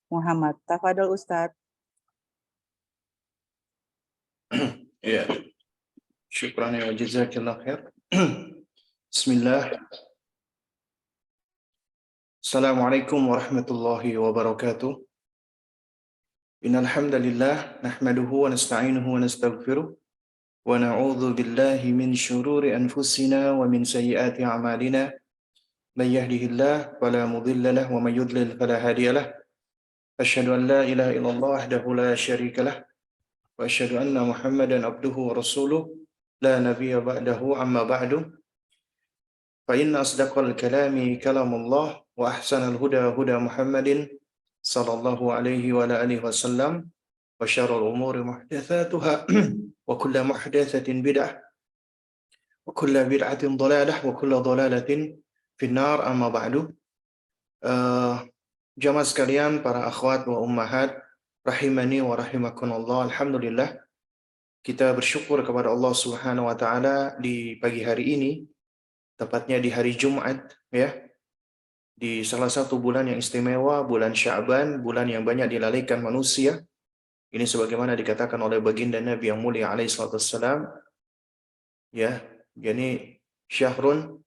Muhammad. Tafadhol Ustadz. Ya, syukran wa jazakallahu khair. Bismillah. Assalamualaikum warahmatullahi wabarakatuh. Innal hamdalillah nahmaduhu wa nasta'inuhu wa nastaghfiruh wa na'udzu billahi min syururi anfusina wa min sayyiati a'malina. May yahdihillahu fala mudilla lahu wa may yudlil fala hadiyalah. Asyhadu an la ilaha illallah wahdahu la syarika lah wa asyhadu anna Muhammadan abduhu wa rasuluh la nabiyya ba'dahu amma ba'du. Fa inna asdaqal kalami kalamullah wa ahsanal huda huda Muhammadin sallallahu alaihi wa alihi wasallam wa syarrul umuri muhdatsatuha wa kullu muhdatsatin bid'ah wa kullu bid'atin dhalalah wa kullu dhalalatin finnar amma ba'du. Jamaah sekalian, para akhwat wa ummahat rahimani wa rahimakumullah, alhamdulillah kita bersyukur kepada Allah Subhanahu wa taala di pagi hari ini, tepatnya di hari Jumat ya, di salah satu bulan yang istimewa, bulan Sya'ban, bulan yang banyak dilalaikan manusia. Ini sebagaimana dikatakan oleh baginda Nabi yang mulia alaihi salatu wassalam, ya, yakni syahrun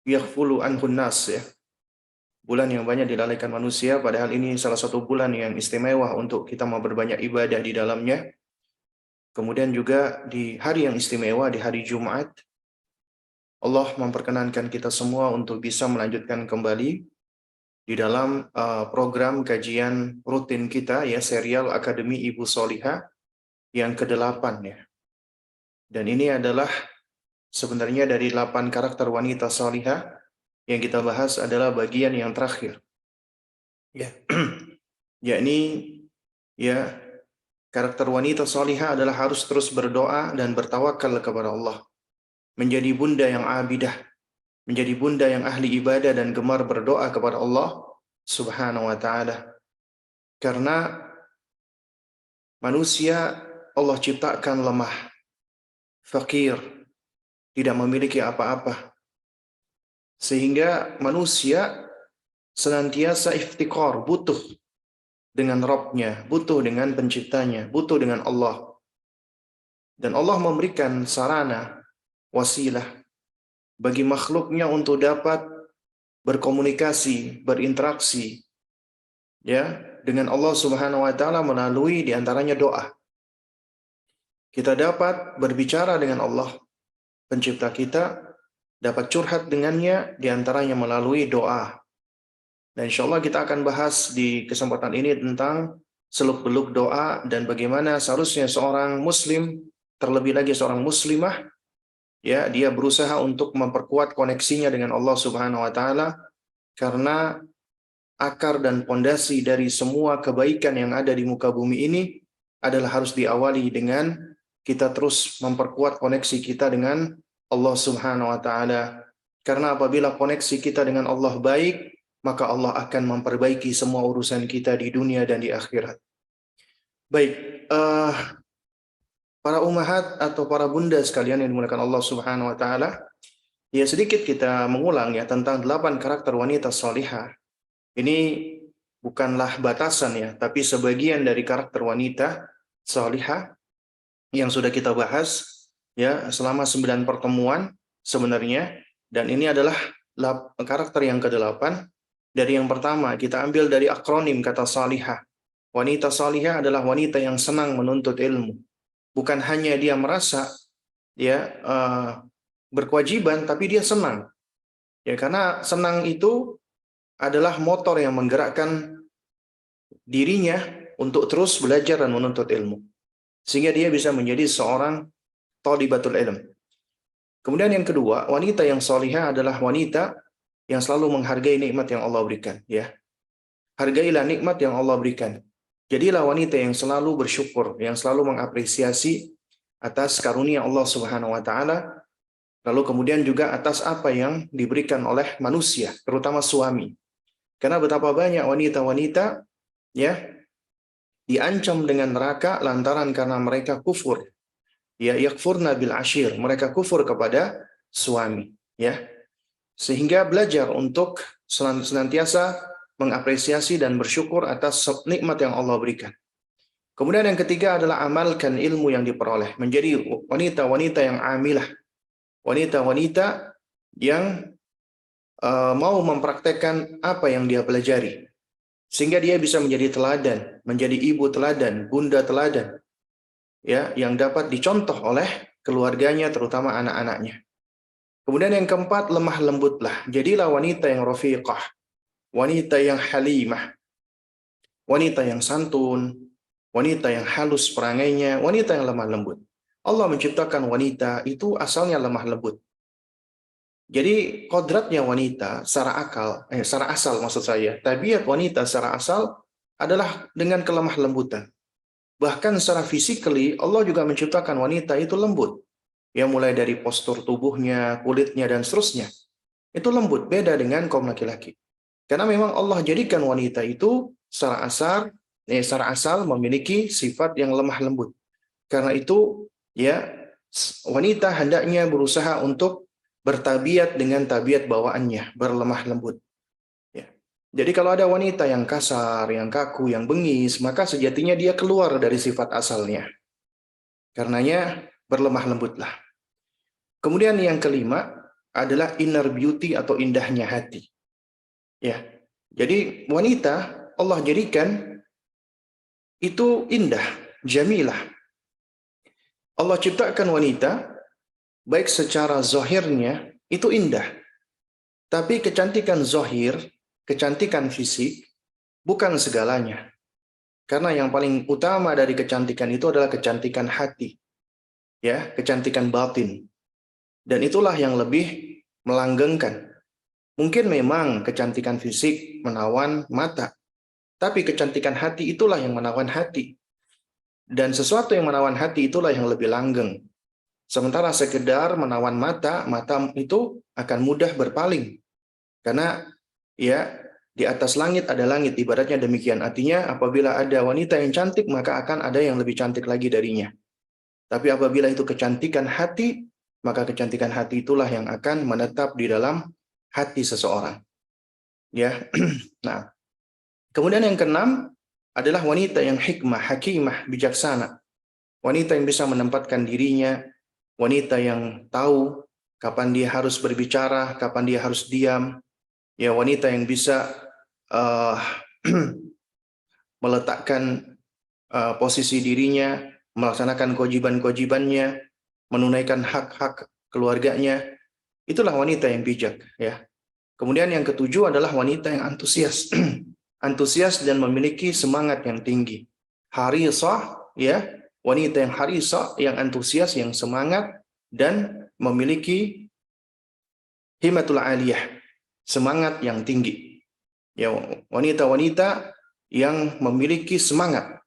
yaghfulu anhun nas, ya. Bulan yang banyak dilalaikan manusia, padahal ini salah satu bulan yang istimewa untuk kita mau berbanyak ibadah di dalamnya. Kemudian juga di hari yang istimewa, di hari Jumat, Allah memperkenankan kita semua untuk bisa melanjutkan kembali di dalam program kajian rutin kita, ya, serial Akademi Ibu Sholihah yang ke-8 ya. Dan ini adalah sebenarnya dari 8 karakter wanita sholihah. Yang kita bahas adalah bagian yang terakhir, ya, yakni ya, karakter wanita sholihah adalah harus terus berdoa dan bertawakal kepada Allah, menjadi bunda yang abidah, menjadi bunda yang ahli ibadah dan gemar berdoa kepada Allah Subhanahu wa taala. Karena manusia Allah ciptakan lemah, fakir, tidak memiliki apa-apa. Sehingga manusia senantiasa iftikar, butuh dengan Rabb-nya, butuh dengan penciptanya, butuh dengan Allah. Dan Allah memberikan sarana, wasilah bagi makhluknya untuk dapat berkomunikasi, berinteraksi, ya, dengan Allah Subhanahu wa taala melalui diantaranya doa. Kita dapat berbicara dengan Allah, pencipta kita, dapat curhat dengannya diantaranya melalui doa. Dan insya Allah kita akan bahas di kesempatan ini tentang seluk-beluk doa dan bagaimana seharusnya seorang muslim, terlebih lagi seorang muslimah, ya, dia berusaha untuk memperkuat koneksinya dengan Allah Subhanahu wa taala, karena akar dan pondasi dari semua kebaikan yang ada di muka bumi ini adalah harus diawali dengan kita terus memperkuat koneksi kita dengan Allah Subhanahu wa taala. Karena apabila koneksi kita dengan Allah baik, maka Allah akan memperbaiki semua urusan kita di dunia dan di akhirat. Baik, para ummahat atau para bunda sekalian yang dimuliakan Allah Subhanahu wa taala, ya, sedikit kita mengulang ya tentang 8 karakter wanita sholihah. Ini bukanlah batasan ya, tapi sebagian dari karakter wanita sholihah yang sudah kita bahas ya selama 9 pertemuan sebenarnya, dan ini adalah karakter yang ke-8. Dari yang pertama kita ambil dari akronim kata salihah. Wanita salihah adalah wanita yang senang menuntut ilmu. Bukan hanya dia merasa ya berkewajiban, tapi dia senang. Ya, karena senang itu adalah motor yang menggerakkan dirinya untuk terus belajar dan menuntut ilmu, sehingga dia bisa menjadi seorang thalibatul ilm. Kemudian yang kedua, wanita yang sholihah adalah wanita yang selalu menghargai nikmat yang Allah berikan, ya. Hargailah nikmat yang Allah berikan. Jadilah wanita yang selalu bersyukur, yang selalu mengapresiasi atas karunia Allah Subhanahu wa taala, lalu kemudian juga atas apa yang diberikan oleh manusia, terutama suami. Karena betapa banyak wanita-wanita ya diancam dengan neraka lantaran karena mereka kufur. Ya, yakfurna bil ashir, mereka kufur kepada suami, ya. Sehingga belajar untuk senantiasa mengapresiasi dan bersyukur atas nikmat yang Allah berikan. Kemudian yang ketiga adalah amalkan ilmu yang diperoleh, menjadi wanita-wanita yang amilah, wanita-wanita yang mau mempraktekkan apa yang dia pelajari, sehingga dia bisa menjadi teladan, menjadi ibu teladan, bunda teladan, ya, yang dapat dicontoh oleh keluarganya, terutama anak-anaknya. Kemudian yang keempat, lemah lembutlah. Jadilah wanita yang rafiqah, wanita yang halimah, wanita yang santun, wanita yang halus perangainya, wanita yang lemah lembut. Allah menciptakan wanita itu asalnya lemah lembut. Jadi kodratnya wanita secara asal maksud saya, tabiat wanita secara asal adalah dengan kelemah lembutan. Bahkan secara physically Allah juga menciptakan wanita itu lembut. Ya, mulai dari postur tubuhnya, kulitnya dan seterusnya. Itu lembut, beda dengan kaum laki-laki. Karena memang Allah jadikan wanita itu secara asal memiliki sifat yang lemah lembut. Karena itu, ya, wanita hendaknya berusaha untuk bertabiat dengan tabiat bawaannya, berlemah lembut. Ya. Jadi kalau ada wanita yang kasar, yang kaku, yang bengis, maka sejatinya dia keluar dari sifat asalnya. Karenanya berlemah lembutlah. Kemudian yang kelima adalah inner beauty atau indahnya hati. Ya. Jadi wanita Allah jadikan itu indah, jamilah. Allah ciptakan wanita baik secara zahirnya itu indah. Tapi kecantikan zahir, kecantikan fisik bukan segalanya. Karena yang paling utama dari kecantikan itu adalah kecantikan hati. Ya, kecantikan batin. Dan itulah yang lebih melanggengkan. Mungkin memang kecantikan fisik menawan mata, tapi kecantikan hati itulah yang menawan hati. Dan sesuatu yang menawan hati itulah yang lebih langgeng. Sementara sekedar menawan mata, mata itu akan mudah berpaling. Karena ya di atas langit ada langit, ibaratnya demikian. Artinya apabila ada wanita yang cantik, maka akan ada yang lebih cantik lagi darinya. Tapi apabila itu kecantikan hati, maka kecantikan hati itulah yang akan menetap di dalam hati seseorang. Ya. Nah, kemudian yang keenam adalah wanita yang hikmah, hakimah, bijaksana. Wanita yang bisa menempatkan dirinya, wanita yang tahu kapan dia harus berbicara, kapan dia harus diam. Ya, wanita yang bisa meletakkan posisi dirinya, melaksanakan kewajiban-kewajibannya, menunaikan hak-hak keluarganya. Itulah wanita yang bijak, ya. Kemudian yang ketujuh adalah wanita yang antusias. Antusias dan memiliki semangat yang tinggi. Harisah, ya, wanita yang harisah, yang antusias, yang semangat dan memiliki himatul aliyah, semangat yang tinggi. Ya, wanita-wanita yang memiliki semangat.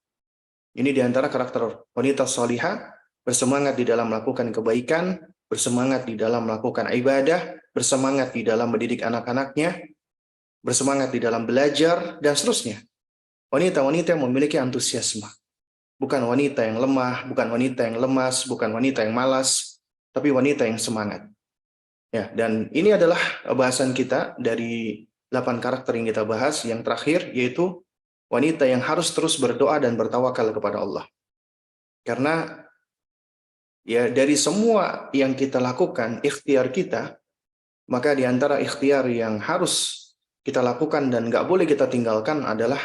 Ini diantara karakter wanita salihah, bersemangat di dalam melakukan kebaikan, bersemangat di dalam melakukan ibadah, bersemangat di dalam mendidik anak-anaknya, bersemangat di dalam belajar, dan seterusnya. Wanita-wanita yang memiliki antusiasme. Bukan wanita yang lemah, bukan wanita yang lemas, bukan wanita yang malas, tapi wanita yang semangat. Ya, dan ini adalah bahasan kita dari 8 karakter yang kita bahas. Yang terakhir yaitu wanita yang harus terus berdoa dan bertawakal kepada Allah. Karena ya dari semua yang kita lakukan, ikhtiar kita, maka di antara ikhtiar yang harus kita lakukan dan nggak boleh kita tinggalkan adalah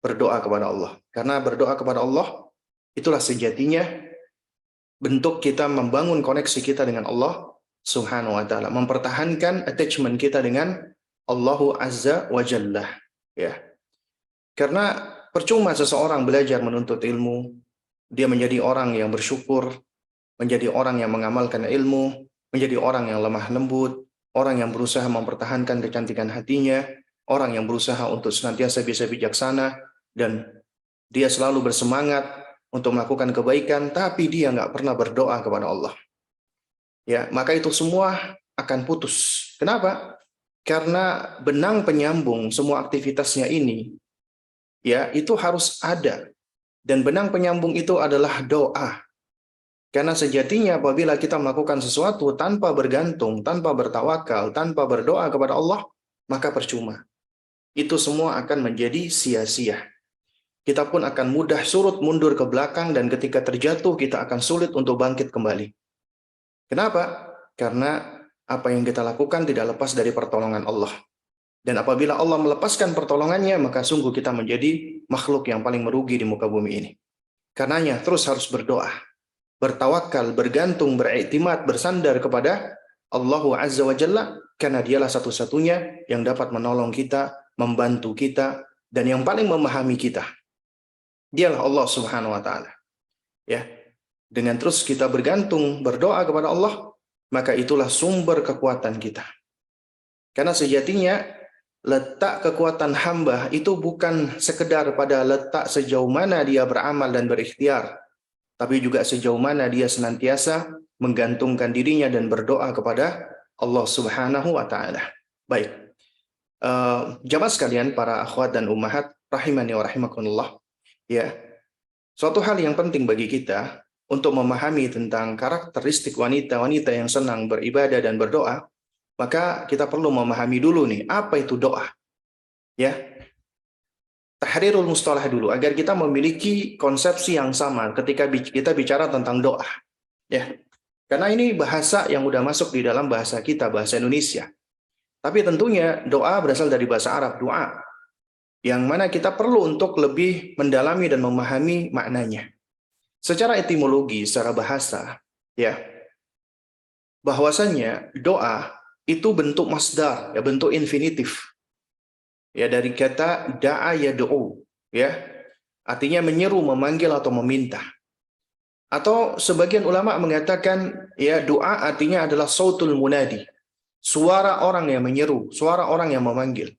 berdoa kepada Allah. Karena berdoa kepada Allah itulah sejatinya bentuk kita membangun koneksi kita dengan Allah Subhanahu wa ta'ala, mempertahankan attachment kita dengan Allahu Azza wa Jalla, ya. Karena percuma seseorang belajar menuntut ilmu, dia menjadi orang yang bersyukur, menjadi orang yang mengamalkan ilmu, menjadi orang yang lemah lembut, orang yang berusaha mempertahankan kecantikan hatinya, orang yang berusaha untuk senantiasa bisa bijaksana, dan dia selalu bersemangat untuk melakukan kebaikan, tapi dia nggak pernah berdoa kepada Allah. Ya, maka itu semua akan putus. Kenapa? Karena benang penyambung semua aktivitasnya ini, ya, itu harus ada. Dan benang penyambung itu adalah doa. Karena sejatinya apabila kita melakukan sesuatu tanpa bergantung, tanpa bertawakal, tanpa berdoa kepada Allah, maka percuma. itu semua akan menjadi sia-sia. Kita pun akan mudah surut mundur ke belakang, dan ketika terjatuh kita akan sulit untuk bangkit kembali. Kenapa? Karena apa yang kita lakukan tidak lepas dari pertolongan Allah. Dan apabila Allah melepaskan pertolongannya, maka sungguh kita menjadi makhluk yang paling merugi di muka bumi ini. Karenanya terus harus berdoa, bertawakal, bergantung, beriktimat, bersandar kepada Allah Azza wa Jalla, karena dialah satu-satunya yang dapat menolong kita, membantu kita, dan yang paling memahami kita. Dialah Allah Subhanahu wa taala. Ya. Dengan terus kita bergantung, berdoa kepada Allah, maka itulah sumber kekuatan kita. Karena sejatinya letak kekuatan hamba itu bukan sekedar pada letak sejauh mana dia beramal dan berikhtiar, tapi juga sejauh mana dia senantiasa menggantungkan dirinya dan berdoa kepada Allah Subhanahu wa taala. Baik. Jamaah sekalian, para akhwat dan ummahat rahimani wa rahimakumullah. Ya. Suatu hal yang penting bagi kita untuk memahami tentang karakteristik wanita-wanita yang senang beribadah dan berdoa, maka kita perlu memahami dulu nih, apa itu doa? Ya. Tahrirul mustalah dulu, agar kita memiliki konsepsi yang sama ketika kita bicara tentang doa. Ya. Karena ini bahasa yang udah masuk di dalam bahasa kita, bahasa Indonesia. Tapi tentunya doa berasal dari bahasa Arab, doa, yang mana kita perlu untuk lebih mendalami dan memahami maknanya. Secara etimologi, secara bahasa, ya, bahwasanya doa itu bentuk masdar, ya, bentuk infinitif, ya, dari kata da'a yad'u, ya, artinya menyeru, memanggil atau meminta. Atau sebagian ulama mengatakan, ya, doa artinya adalah sautul munadi, suara orang yang menyeru, suara orang yang memanggil.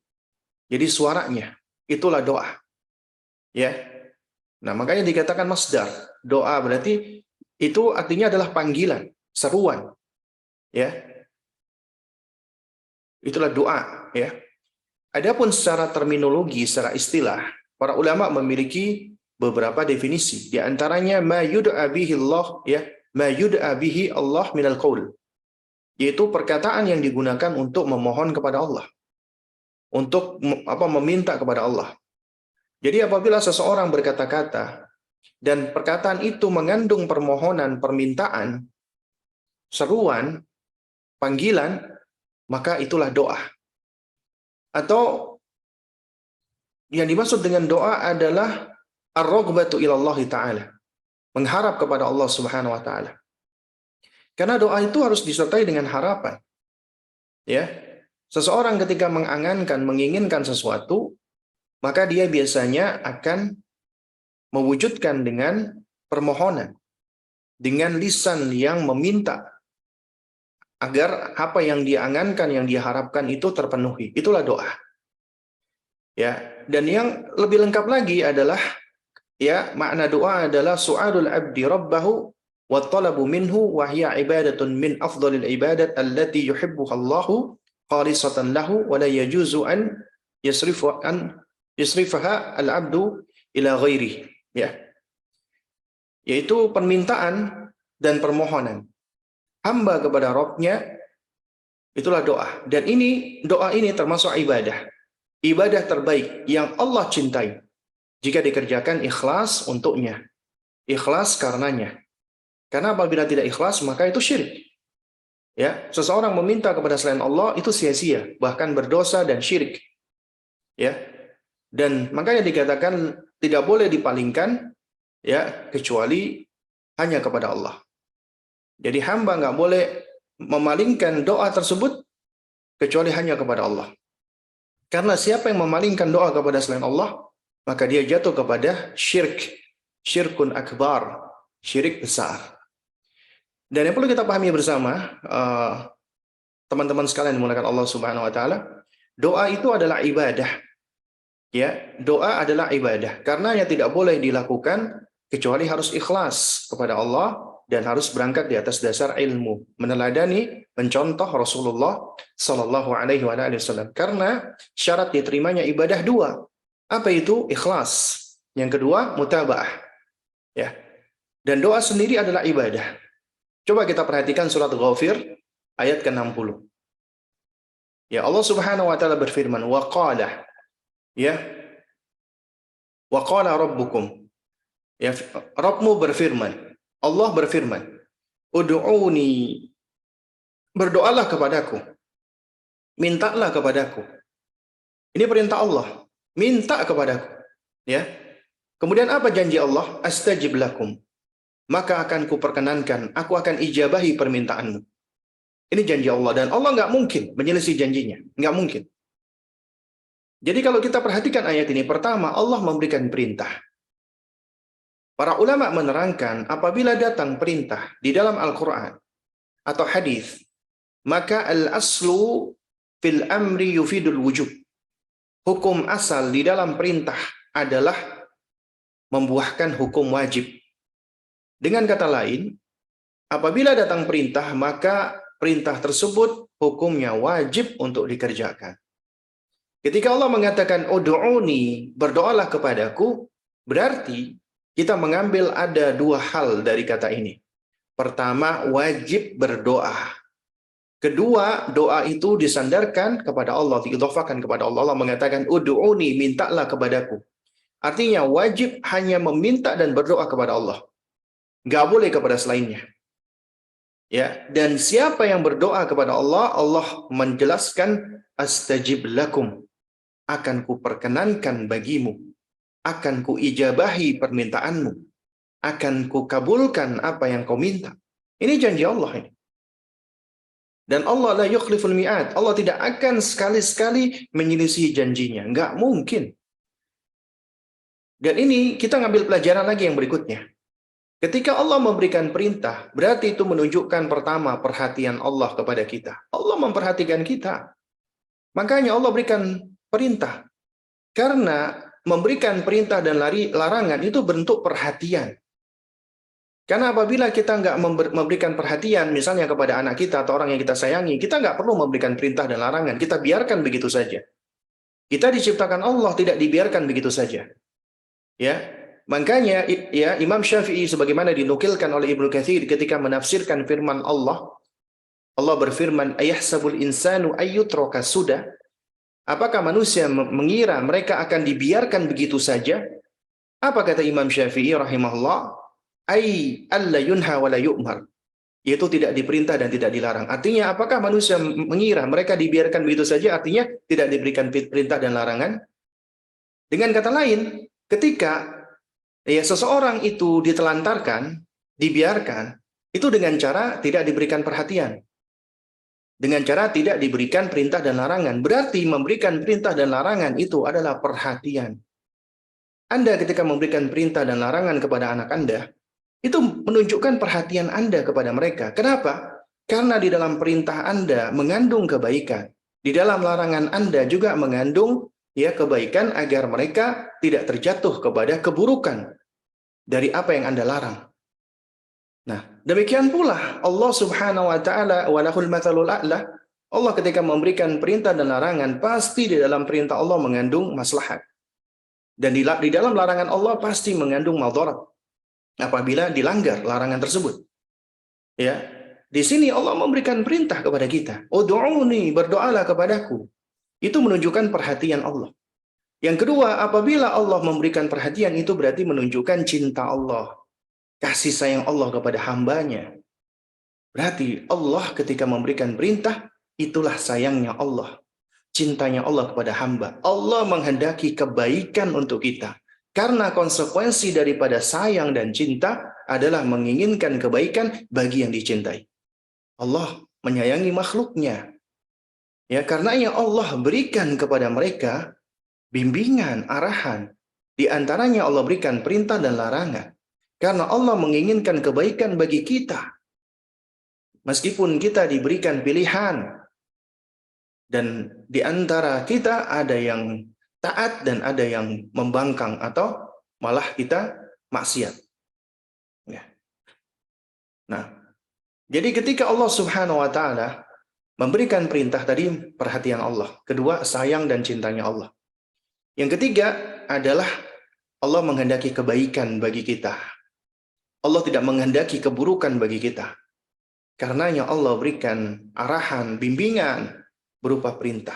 Jadi suaranya itulah doa. Ya. Nah, makanya dikatakan masdar. Doa berarti itu artinya adalah panggilan, seruan. Ya. Itulah doa, ya. Adapun secara terminologi, secara istilah, para ulama memiliki beberapa definisi. Di antaranya ma yud'a bihi Allah, ya, ma yud'a bihi Allah minal qaul. Yaitu perkataan yang digunakan untuk memohon kepada Allah. Untuk meminta kepada Allah. Jadi apabila seseorang berkata-kata dan perkataan itu mengandung permohonan, permintaan, seruan, panggilan, maka itulah doa. Atau yang dimaksud dengan doa adalah ar-raghbatu ilallah ta'ala, mengharap kepada Allah Subhanahu wa taala. Karena doa itu harus disertai dengan harapan. Ya. Seseorang ketika mengangankan, menginginkan sesuatu, maka dia biasanya akan mewujudkan dengan permohonan, dengan lisan yang meminta agar apa yang dia angankan, yang dia harapkan itu terpenuhi. Itulah doa. Ya, dan yang lebih lengkap lagi adalah, ya, makna doa adalah su'alul abdi rabbahu wa talabu minhu wa hiya ibadatun min afdhalil ibadat allati yuhibbuha Allahu khalisatan lahu wa la yajuzu an yasrifaha al-abdu ila ghairi. Ya. Yaitu permintaan dan permohonan hamba kepada Rabb-nya, itulah doa. Dan doa ini termasuk ibadah. Ibadah terbaik yang Allah cintai jika dikerjakan ikhlas untuknya. Ikhlas karenanya. Karena apabila tidak ikhlas, maka itu syirik. Ya, seseorang meminta kepada selain Allah itu sia-sia, bahkan berdosa dan syirik. Ya. Dan makanya dikatakan tidak boleh dipalingkan, ya, kecuali hanya kepada Allah. Jadi hamba nggak boleh memalingkan doa tersebut kecuali hanya kepada Allah. Karena siapa yang memalingkan doa kepada selain Allah, maka dia jatuh kepada syirik, syirkun akbar, syirik besar. Dan yang perlu kita pahami bersama, teman-teman sekalian dimuliakan Allah Subhanahu wa taala, doa itu adalah ibadah. Ya, doa adalah ibadah. Karena yang tidak boleh dilakukan kecuali harus ikhlas kepada Allah dan harus berangkat di atas dasar ilmu, meneladani, mencontoh Rasulullah Sallallahu Alaihi Wasallam. Karena syarat diterimanya ibadah dua. Apa itu? Ikhlas. Yang kedua, mutaba'ah. Ya. Dan doa sendiri adalah ibadah. Coba kita perhatikan surat Ghafir ayat ke-60. Ya, Allah Subhanahu wa taala berfirman, wa qala, Ya, wa qala rabbukum. Ya, Rabbmu berfirman. Allah berfirman, "Ud'uni." Berdoalah kepadaku, mintalah kepadaku. Ini perintah Allah. Minta kepadaku. Ya. Kemudian apa janji Allah? Astajib lakum. Maka akan kuperkenankan, aku akan ijabahi permintaanmu. Ini janji Allah. Dan Allah nggak mungkin menyelisih janjinya. Nggak mungkin. Jadi kalau kita perhatikan ayat ini, pertama Allah memberikan perintah. Para ulama menerangkan apabila datang perintah di dalam Al-Quran atau hadis, maka al-aslu fil amri yufidul wujub. Hukum asal di dalam perintah adalah membuahkan hukum wajib. Dengan kata lain, apabila datang perintah, maka perintah tersebut hukumnya wajib untuk dikerjakan. Ketika Allah mengatakan, "Ud'uni," berdoalah kepadaku, berarti kita mengambil ada dua hal dari kata ini. Pertama, wajib berdoa. Kedua, doa itu disandarkan kepada Allah, diidhafakan kepada Allah. Allah mengatakan, "Ud'uni," mintalah kepadaku. Artinya wajib hanya meminta dan berdoa kepada Allah. Nggak boleh kepada selainnya. Ya, dan siapa yang berdoa kepada Allah, Allah menjelaskan, "Astajib lakum." Akan kuperkenankan bagimu. Akan kuijabahi permintaanmu. Akan kukabulkan apa yang kau minta. Ini janji Allah ini. Dan Allah la yukhliful mi'ad. Allah tidak akan sekali-sekali menyelisih janjinya. Nggak mungkin. Dan ini kita ngambil pelajaran lagi yang berikutnya. Ketika Allah memberikan perintah, berarti itu menunjukkan pertama perhatian Allah kepada kita. Allah memperhatikan kita. Makanya Allah berikan perintah. Karena memberikan perintah dan larangan itu bentuk perhatian. Karena apabila kita nggak memberikan perhatian, misalnya kepada anak kita atau orang yang kita sayangi, kita nggak perlu memberikan perintah dan larangan. Kita biarkan begitu saja. Kita diciptakan Allah, tidak dibiarkan begitu saja. Ya, makanya ya Imam Syafi'i sebagaimana dinukilkan oleh Ibnu Katsir ketika menafsirkan firman Allah, Allah berfirman, "Ayahsabul insanu ayyutraka sudah?" Apakah manusia mengira mereka akan dibiarkan begitu saja? Apa kata Imam Syafi'i rahimahullah? Ai alla yunha wa la yu'mar. Yaitu tidak diperintah dan tidak dilarang. Artinya apakah manusia mengira mereka dibiarkan begitu saja? Artinya tidak diberikan perintah dan larangan. Dengan kata lain, ketika ya seseorang itu ditelantarkan, dibiarkan, itu dengan cara tidak diberikan perhatian. Dengan cara tidak diberikan perintah dan larangan. Berarti memberikan perintah dan larangan itu adalah perhatian. Anda ketika memberikan perintah dan larangan kepada anak Anda, itu menunjukkan perhatian Anda kepada mereka. Kenapa? Karena di dalam perintah Anda mengandung kebaikan. Di dalam larangan Anda juga mengandung ya kebaikan agar mereka tidak terjatuh kepada keburukan dari apa yang Anda larang. Nah, demikian pula Allah Subhanahu wa taala walahul matsalul a'la. Allah ketika memberikan perintah dan larangan, pasti di dalam perintah Allah mengandung maslahat. Dan di dalam larangan Allah pasti mengandung madarat apabila dilanggar larangan tersebut. Ya. Di sini Allah memberikan perintah kepada kita, "Ud'uni," berdoalah kepadaku. Itu menunjukkan perhatian Allah. Yang kedua, apabila Allah memberikan perhatian itu berarti menunjukkan cinta Allah. Kasih sayang Allah kepada hambanya. Berarti Allah ketika memberikan perintah, itulah sayangnya Allah. Cintanya Allah kepada hamba. Allah menghendaki kebaikan untuk kita. Karena konsekuensi daripada sayang dan cinta adalah menginginkan kebaikan bagi yang dicintai. Allah menyayangi makhluknya. Ya, karenanya Allah berikan kepada mereka bimbingan, arahan. Di antaranya Allah berikan perintah dan larangan. Karena Allah menginginkan kebaikan bagi kita. Meskipun kita diberikan pilihan. Dan di antara kita ada yang taat dan ada yang membangkang atau malah kita maksiat. Ya. Nah, jadi ketika Allah Subhanahu wa taala memberikan perintah tadi perhatian Allah. Kedua, sayang dan cintanya Allah. Yang ketiga adalah Allah menghendaki kebaikan bagi kita. Allah tidak menghendaki keburukan bagi kita. Karenanya Allah berikan arahan, bimbingan berupa perintah.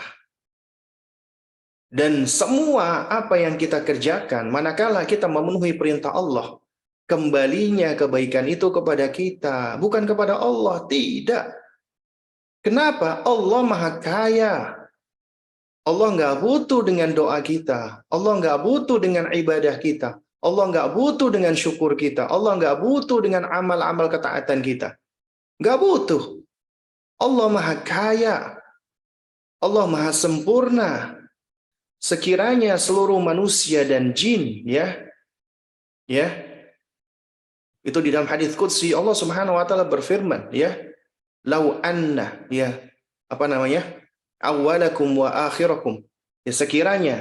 Dan semua apa yang kita kerjakan, manakala kita memenuhi perintah Allah, kembalinya kebaikan itu kepada kita, bukan kepada Allah. Tidak. Kenapa? Allah Maha Kaya. Allah nggak butuh dengan doa kita. Allah nggak butuh dengan ibadah kita. Allah nggak butuh dengan syukur kita. Allah nggak butuh dengan amal-amal ketaatan kita. Nggak butuh. Allah Maha Kaya. Allah Maha Sempurna. Sekiranya seluruh manusia dan jin, ya, itu di dalam hadis qudsi Allah Subhanahu wa taala berfirman, lau anna, apa namanya? Awwalakum wa akhirakum. Ya, sekiranya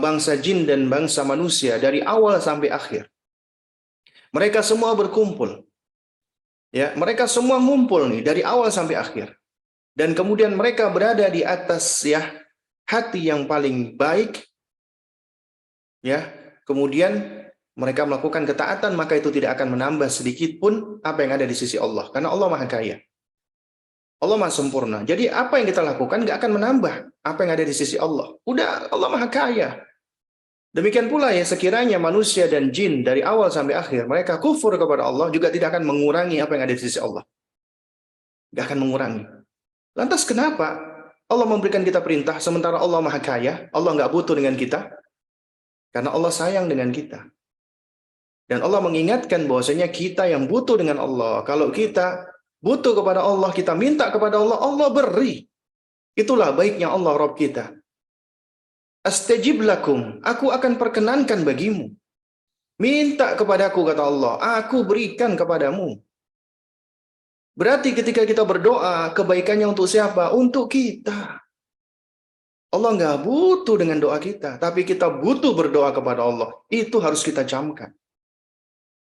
bangsa jin dan bangsa manusia dari awal sampai akhir, mereka semua berkumpul. Ya, mereka semua ngumpul nih dari awal sampai akhir. Dan kemudian mereka berada di atas hati yang paling baik, kemudian mereka melakukan ketaatan, maka itu tidak akan menambah sedikit pun apa yang ada di sisi Allah, karena Allah Maha Kaya, Allah Maha Sempurna. Jadi apa yang kita lakukan nggak akan menambah apa yang ada di sisi Allah. Udah, Allah Maha Kaya. Demikian pula sekiranya manusia dan jin dari awal sampai akhir mereka kufur kepada Allah, juga tidak akan mengurangi apa yang ada di sisi Allah. Nggak akan mengurangi. Lantas kenapa Allah memberikan kita perintah sementara Allah Maha Kaya, Allah nggak butuh dengan kita? Karena Allah sayang dengan kita. Dan Allah mengingatkan bahwasanya kita yang butuh dengan Allah. Kalau kita butuh kepada Allah, kita minta kepada Allah, Allah beri. Itulah baiknya Allah Rabb kita. Astajib lakum, aku akan perkenankan bagimu. Minta kepadaku, kata Allah, aku berikan kepadamu. Berarti ketika kita berdoa, kebaikannya untuk siapa? Untuk kita. Allah nggak butuh dengan doa kita, tapi kita butuh berdoa kepada Allah. Itu harus kita camkan.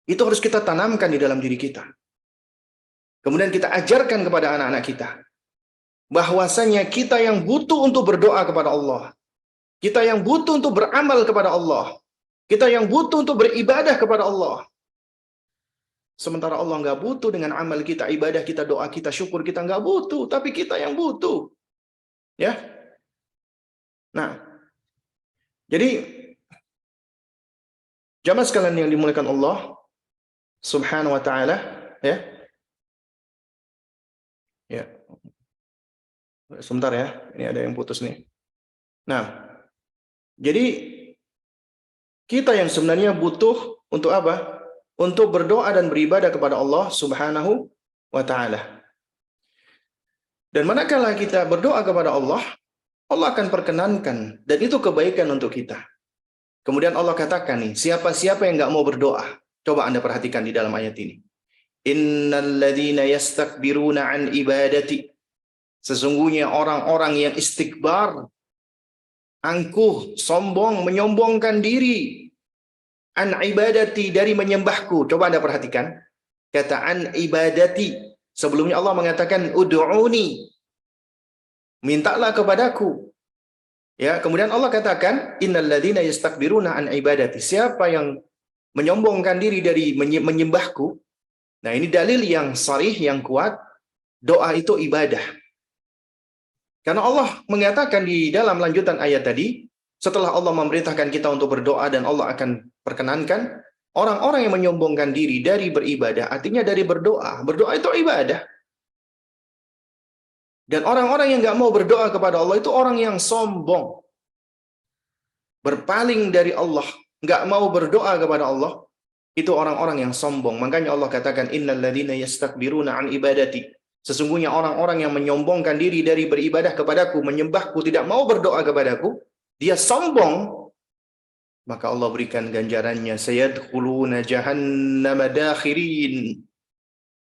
Itu harus kita tanamkan di dalam diri kita. Kemudian kita ajarkan kepada anak-anak kita. Bahwasanya kita yang butuh untuk berdoa kepada Allah. Kita yang butuh untuk beramal kepada Allah. Kita yang butuh untuk beribadah kepada Allah. Sementara Allah nggak butuh dengan amal kita, ibadah kita, doa kita, syukur kita, nggak butuh. Tapi kita yang butuh. Ya. Nah, jadi jamaah sekalian yang dimuliakan Allah Subhanahu wa ta'ala, ya. Sebentar ya, ini ada yang putus nih. Nah, jadi kita yang sebenarnya butuh untuk apa? Untuk berdoa dan beribadah kepada Allah Subhanahu wa ta'ala. Dan manakala kita berdoa kepada Allah, Allah akan perkenankan, dan itu kebaikan untuk kita. Kemudian Allah katakan nih, siapa-siapa yang nggak mau berdoa, coba Anda perhatikan di dalam ayat ini. Innal ladzina yastakbiruna an ibadati. Sesungguhnya orang-orang yang istikbar, angkuh, sombong, menyombongkan diri, an ibadati, dari menyembahku. Coba Anda perhatikan, kata an ibadati. Sebelumnya Allah mengatakan ud'uni, mintalah kepadaku. Ya, kemudian Allah katakan innal ladzina yastakbiruna an ibadati. Siapa yang menyombongkan diri dari menyembahku. Nah, ini dalil yang sharih, yang kuat, doa itu ibadah. Karena Allah mengatakan di dalam lanjutan ayat tadi, setelah Allah memerintahkan kita untuk berdoa dan Allah akan perkenankan, orang-orang yang menyombongkan diri dari beribadah, artinya dari berdoa. Berdoa itu ibadah. Dan orang-orang yang nggak mau berdoa kepada Allah itu orang yang sombong. Berpaling dari Allah, nggak mau berdoa kepada Allah, itu orang-orang yang sombong. Makanya Allah katakan, innal ladzina yastakbiruna an ibadati. Sesungguhnya orang-orang yang menyombongkan diri dari beribadah kepadaku, menyembahku, tidak mau berdoa kepadaku, dia sombong, maka Allah berikan ganjarannya, sayadkhuluna jahannama dakhirin.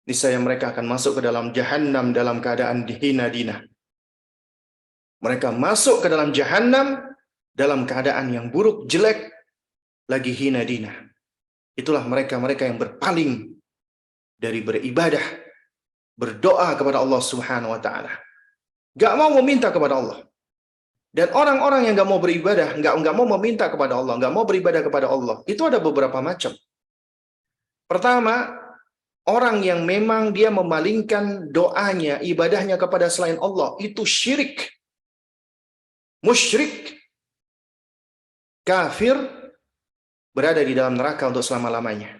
Niscaya mereka akan masuk ke dalam jahannam dalam keadaan dihina-dina. Mereka masuk ke dalam jahannam dalam keadaan yang buruk, jelek, lagi hina-dina. Itulah mereka-mereka yang berpaling dari beribadah, berdoa kepada Allah Subhanahu wa ta'ala. Gak mau meminta kepada Allah. Dan orang-orang yang gak mau beribadah, gak mau meminta kepada Allah, gak mau beribadah kepada Allah, itu ada beberapa macam. Pertama, orang yang memang dia memalingkan doanya, ibadahnya kepada selain Allah, itu syirik. musyrik, kafir, berada di dalam neraka untuk selama-lamanya.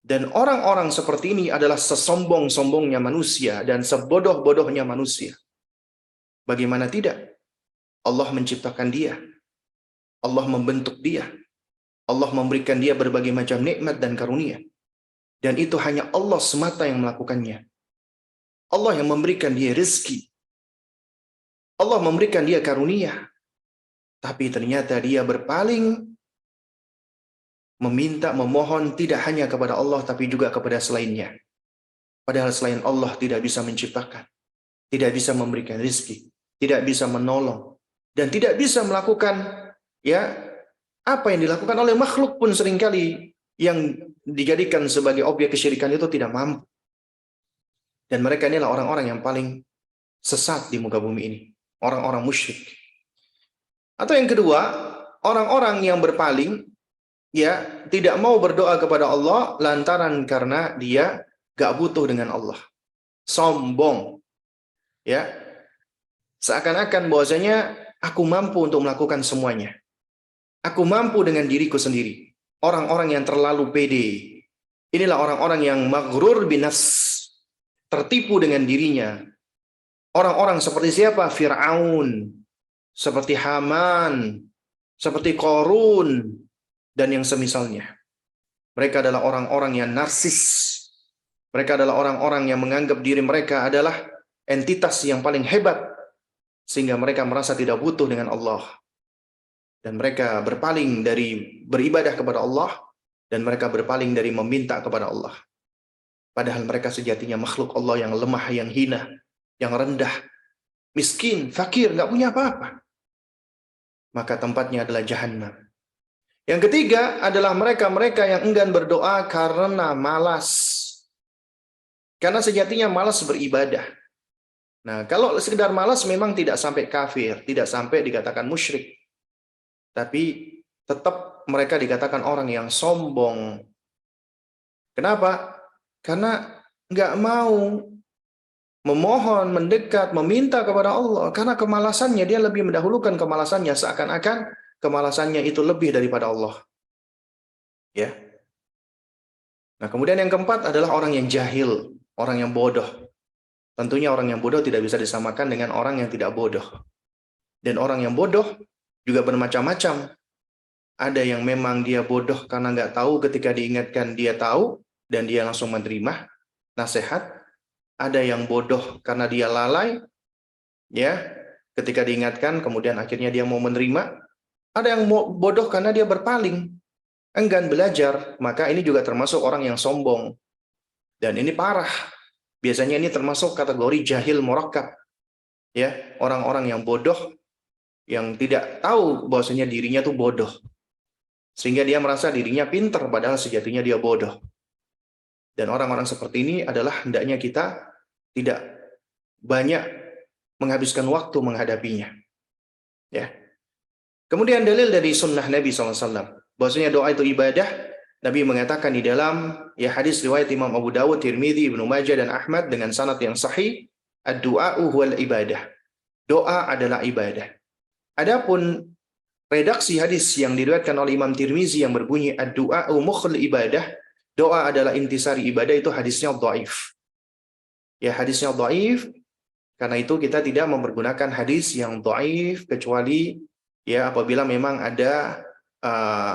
Dan orang-orang seperti ini adalah sesombong-sombongnya manusia dan sebodoh-bodohnya manusia. Bagaimana tidak? Allah menciptakan dia. Allah membentuk dia. Allah memberikan dia berbagai macam nikmat dan karunia. Dan itu hanya Allah semata yang melakukannya. Allah yang memberikan dia rezeki. Allah memberikan dia karunia. Tapi ternyata dia berpaling, meminta, memohon tidak hanya kepada Allah tapi juga kepada selainnya. Padahal selain Allah tidak bisa menciptakan, tidak bisa memberikan rezeki, tidak bisa menolong, dan tidak bisa melakukan apa yang dilakukan oleh makhluk pun seringkali yang dijadikan sebagai objek kesyirikan itu tidak mampu. Dan mereka inilah orang-orang yang paling sesat di muka bumi ini, orang-orang musyrik. Atau yang kedua, orang-orang yang berpaling, tidak mau berdoa kepada Allah lantaran karena dia gak butuh dengan Allah. Sombong. Seakan-akan bahwasanya aku mampu untuk melakukan semuanya. Aku mampu dengan diriku sendiri. Orang-orang yang terlalu pede. Inilah orang-orang yang maghrur binafs. Tertipu dengan dirinya. Orang-orang seperti siapa? Fir'aun. Seperti Haman. Seperti Qarun. Dan yang semisalnya. Mereka adalah orang-orang yang narsis. Mereka adalah orang-orang yang menganggap diri mereka adalah entitas yang paling hebat. Sehingga mereka merasa tidak butuh dengan Allah. Dan mereka berpaling dari beribadah kepada Allah. Dan mereka berpaling dari meminta kepada Allah. Padahal mereka sejatinya makhluk Allah yang lemah, yang hina, yang rendah. Miskin, fakir, nggak punya apa-apa. Maka tempatnya adalah jahannam. Yang ketiga adalah mereka-mereka yang enggan berdoa karena malas. Karena sejatinya malas beribadah. Nah, kalau sekedar malas memang tidak sampai kafir, tidak sampai dikatakan musyrik. Tapi tetap mereka dikatakan orang yang sombong. Kenapa? Karena nggak mau memohon, mendekat, meminta kepada Allah. Karena kemalasannya, dia lebih mendahulukan kemalasannya, seakan-akan kemalasannya itu lebih daripada Allah. Nah, kemudian yang keempat adalah orang yang jahil, orang yang bodoh. Tentunya orang yang bodoh tidak bisa disamakan dengan orang yang tidak bodoh. Dan orang yang bodoh juga bermacam-macam. Ada yang memang dia bodoh karena nggak tahu, ketika diingatkan dia tahu, dan dia langsung menerima nasihat. Ada yang bodoh karena dia lalai, ketika diingatkan, kemudian akhirnya dia mau menerima. Ada yang bodoh karena dia berpaling, enggan belajar, maka ini juga termasuk orang yang sombong. Dan ini parah. Biasanya ini termasuk kategori jahil murakkab. Orang-orang yang bodoh, yang tidak tahu bahwasanya dirinya tuh bodoh. Sehingga dia merasa dirinya pintar, padahal sejatinya dia bodoh. Dan orang-orang seperti ini adalah hendaknya kita tidak banyak menghabiskan waktu menghadapinya. Kemudian dalil dari sunnah Nabi SAW, bahwasanya doa itu ibadah. Nabi mengatakan di dalam hadis riwayat Imam Abu Dawud, Tirmidzi, Ibnu Majah dan Ahmad dengan sanad yang sahih, ad-du'a'u huwal ibadah. Doa adalah ibadah. Adapun redaksi hadis yang diriwayatkan oleh Imam Tirmidzi yang berbunyi ad-du'a'u mukhul ibadah, doa adalah intisari ibadah, itu hadisnya dhaif. Hadisnya dhaif. Karena itu kita tidak mempergunakan hadis yang dhaif kecuali apabila memang ada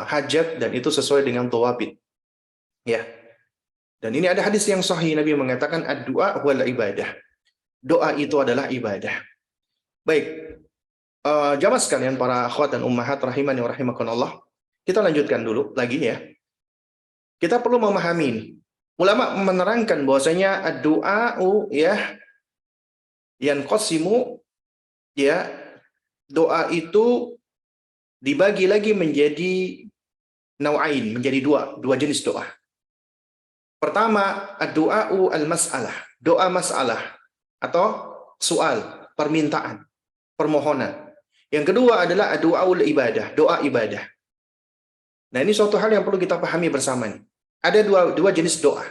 hajat dan itu sesuai dengan dhawabit. Dan ini ada hadis yang sahih, Nabi mengatakan ad-du'a wal ibadah. Doa itu adalah ibadah. Baik, jamaah sekalian, para akhwat dan ummahat rahimani wa rahimakumullah. Kita lanjutkan dulu lagi Kita perlu memahami ini. Ulama menerangkan bahwasanya ad-du'a'u yanqasimu, doa itu dibagi lagi menjadi nau'ain, menjadi dua jenis doa. Pertama, ad-du'a'u al-mas'alah, doa masalah atau soal, permintaan, permohonan. Yang kedua adalah ad-du'a'ul ibadah, doa ibadah. Nah, ini suatu hal yang perlu kita pahami bersama nih. Ada dua jenis doa.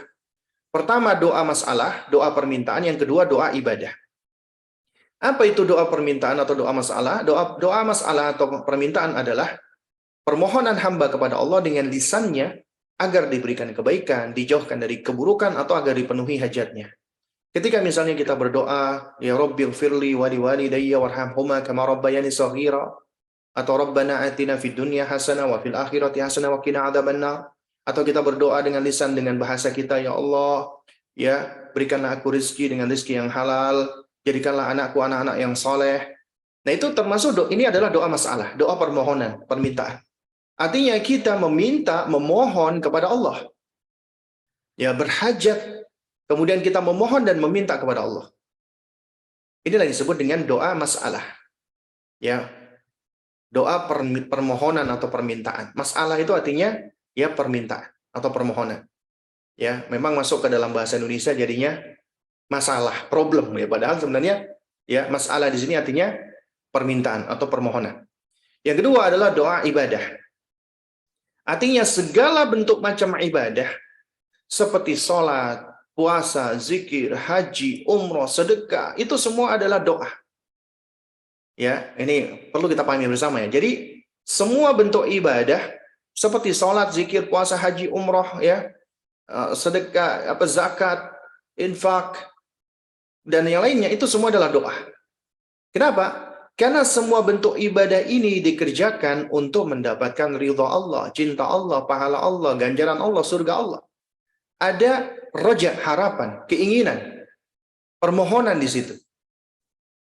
Pertama, doa masalah, doa permintaan. Yang kedua, doa ibadah. Apa itu doa permintaan atau doa masalah? Doa masalah atau permintaan adalah permohonan hamba kepada Allah dengan lisannya agar diberikan kebaikan, dijauhkan dari keburukan, atau agar dipenuhi hajatnya. Ketika misalnya kita berdoa, ya Rabbighfirli wa liwalidayya warhamhuma kama rabbayani shaghira, atau Rabbana atina fid dunya hasanah wa fil akhirati hasanah wa qina adzabannar, atau kita berdoa dengan lisan dengan bahasa kita, ya Allah, ya berikanlah aku rezeki dengan rezeki yang halal, jadikanlah anakku anak-anak yang soleh. Nah, itu termasuk ini adalah doa masalah, doa permohonan, permintaan. Artinya kita meminta, memohon kepada Allah. Ya, berhajat, kemudian kita memohon dan meminta kepada Allah. Inilah yang disebut dengan doa masalah. Ya, doa permohonan atau permintaan. Masalah itu artinya ya permintaan atau permohonan. Ya, memang masuk ke dalam bahasa Indonesia jadinya masalah, problem ya. Padahal sebenarnya ya masalah di sini artinya permintaan atau permohonan. Yang kedua adalah doa ibadah. Artinya segala bentuk macam ibadah seperti sholat, puasa, zikir, haji, umroh, sedekah, itu semua adalah doa. Ya, ini perlu kita pahami bersama ya. Jadi semua bentuk ibadah seperti sholat, zikir, puasa, haji, umroh, ya, sedekah, zakat, infak, dan yang lainnya itu semua adalah doa. Kenapa? Karena semua bentuk ibadah ini dikerjakan untuk mendapatkan ridha Allah, cinta Allah, pahala Allah, ganjaran Allah, surga Allah. Ada roja, harapan, keinginan, permohonan di situ.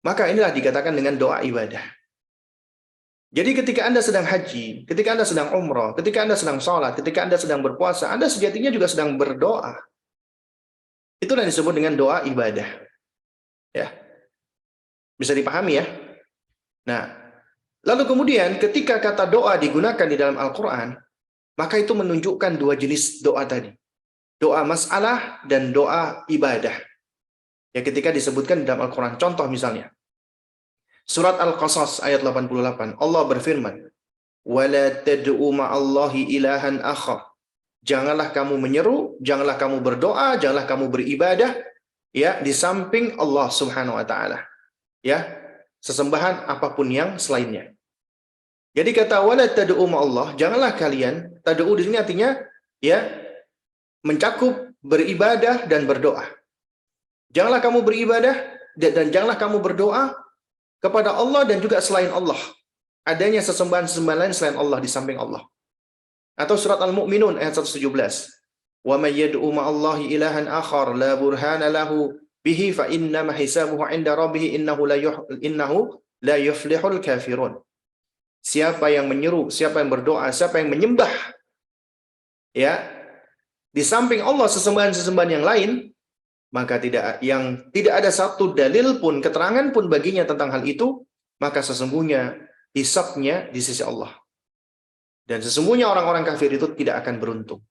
Maka inilah dikatakan dengan doa ibadah. Jadi ketika Anda sedang haji, ketika Anda sedang umrah, ketika Anda sedang sholat, ketika Anda sedang berpuasa, Anda sejatinya juga sedang berdoa. Itulah yang disebut dengan doa ibadah. Ya, bisa dipahami ya. Nah, lalu kemudian ketika kata doa digunakan di dalam Al-Quran, maka itu menunjukkan dua jenis doa tadi. Doa masalah dan doa ibadah. Ya, ketika disebutkan di dalam Al-Quran. Contoh misalnya, surat Al-Qasas ayat 88, Allah berfirman, وَلَا تَدْعُوا مَعَ اللَّهِ إِلَهًا آخَرَ. Janganlah kamu menyeru, janganlah kamu berdoa, janganlah kamu beribadah, ya, di samping Allah Subhanahu wa taala. Ya, sesembahan apapun yang selainnya. Jadi kata wala tad'u ma'allah, janganlah kalian, tad'u di sini artinya ya mencakup beribadah dan berdoa. Janganlah kamu beribadah dan janganlah kamu berdoa kepada Allah dan juga selain Allah. Adanya sesembahan-sesembahan lain selain Allah di samping Allah. Atau surat Al-Mu'minun ayat 117. Wa may yad'u ma'allahi ilahan akhar la burhana lahu bihi fa innama hisabuhu 'inda rabbih innahu la yuflihul kafirun. Siapa yang menyeru, siapa yang berdoa, siapa yang menyembah ya di samping Allah sesembahan-sesembahan yang lain, maka tidak ada satu dalil pun, keterangan pun baginya tentang hal itu, maka sesungguhnya hisabnya di sisi Allah. Dan sesungguhnya orang-orang kafir itu tidak akan beruntung.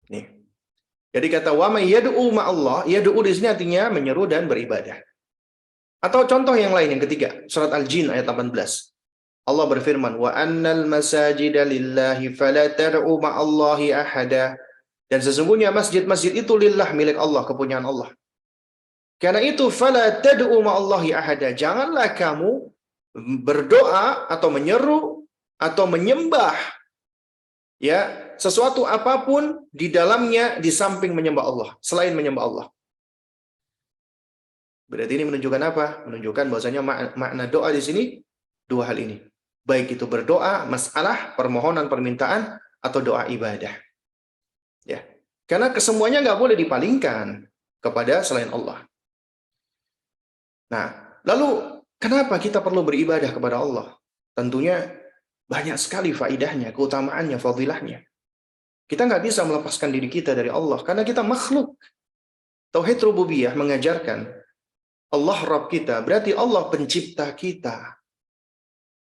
Nih. Jadi kata wa may yad'u ma'allah, yad'u di sini artinya menyeru dan beribadah. Atau contoh yang lain yang ketiga, surat Al-Jin ayat 18. Allah berfirman, wa annal masajida lillahi fala tad'u ma'allahi ahada. Dan sesungguhnya masjid-masjid itu lillah, milik Allah, kepunyaan Allah. Karena itu fala tad'u ma'allahi ahada. Janganlah kamu berdoa atau menyeru atau menyembah ya sesuatu apapun di dalamnya di samping menyembah Allah, selain menyembah Allah. Berarti ini menunjukkan apa? Menunjukkan bahwasanya makna doa di sini dua hal ini. Baik itu berdoa, masalah, permohonan, permintaan, atau doa ibadah. Ya, karena kesemuanya nggak boleh dipalingkan kepada selain Allah. Nah, lalu kenapa kita perlu beribadah kepada Allah? Tentunya banyak sekali faidahnya, keutamaannya, fadilahnya. Kita nggak bisa melepaskan diri kita dari Allah karena kita makhluk. Tauhid rububiyah mengajarkan Allah Rabb kita, berarti Allah pencipta kita.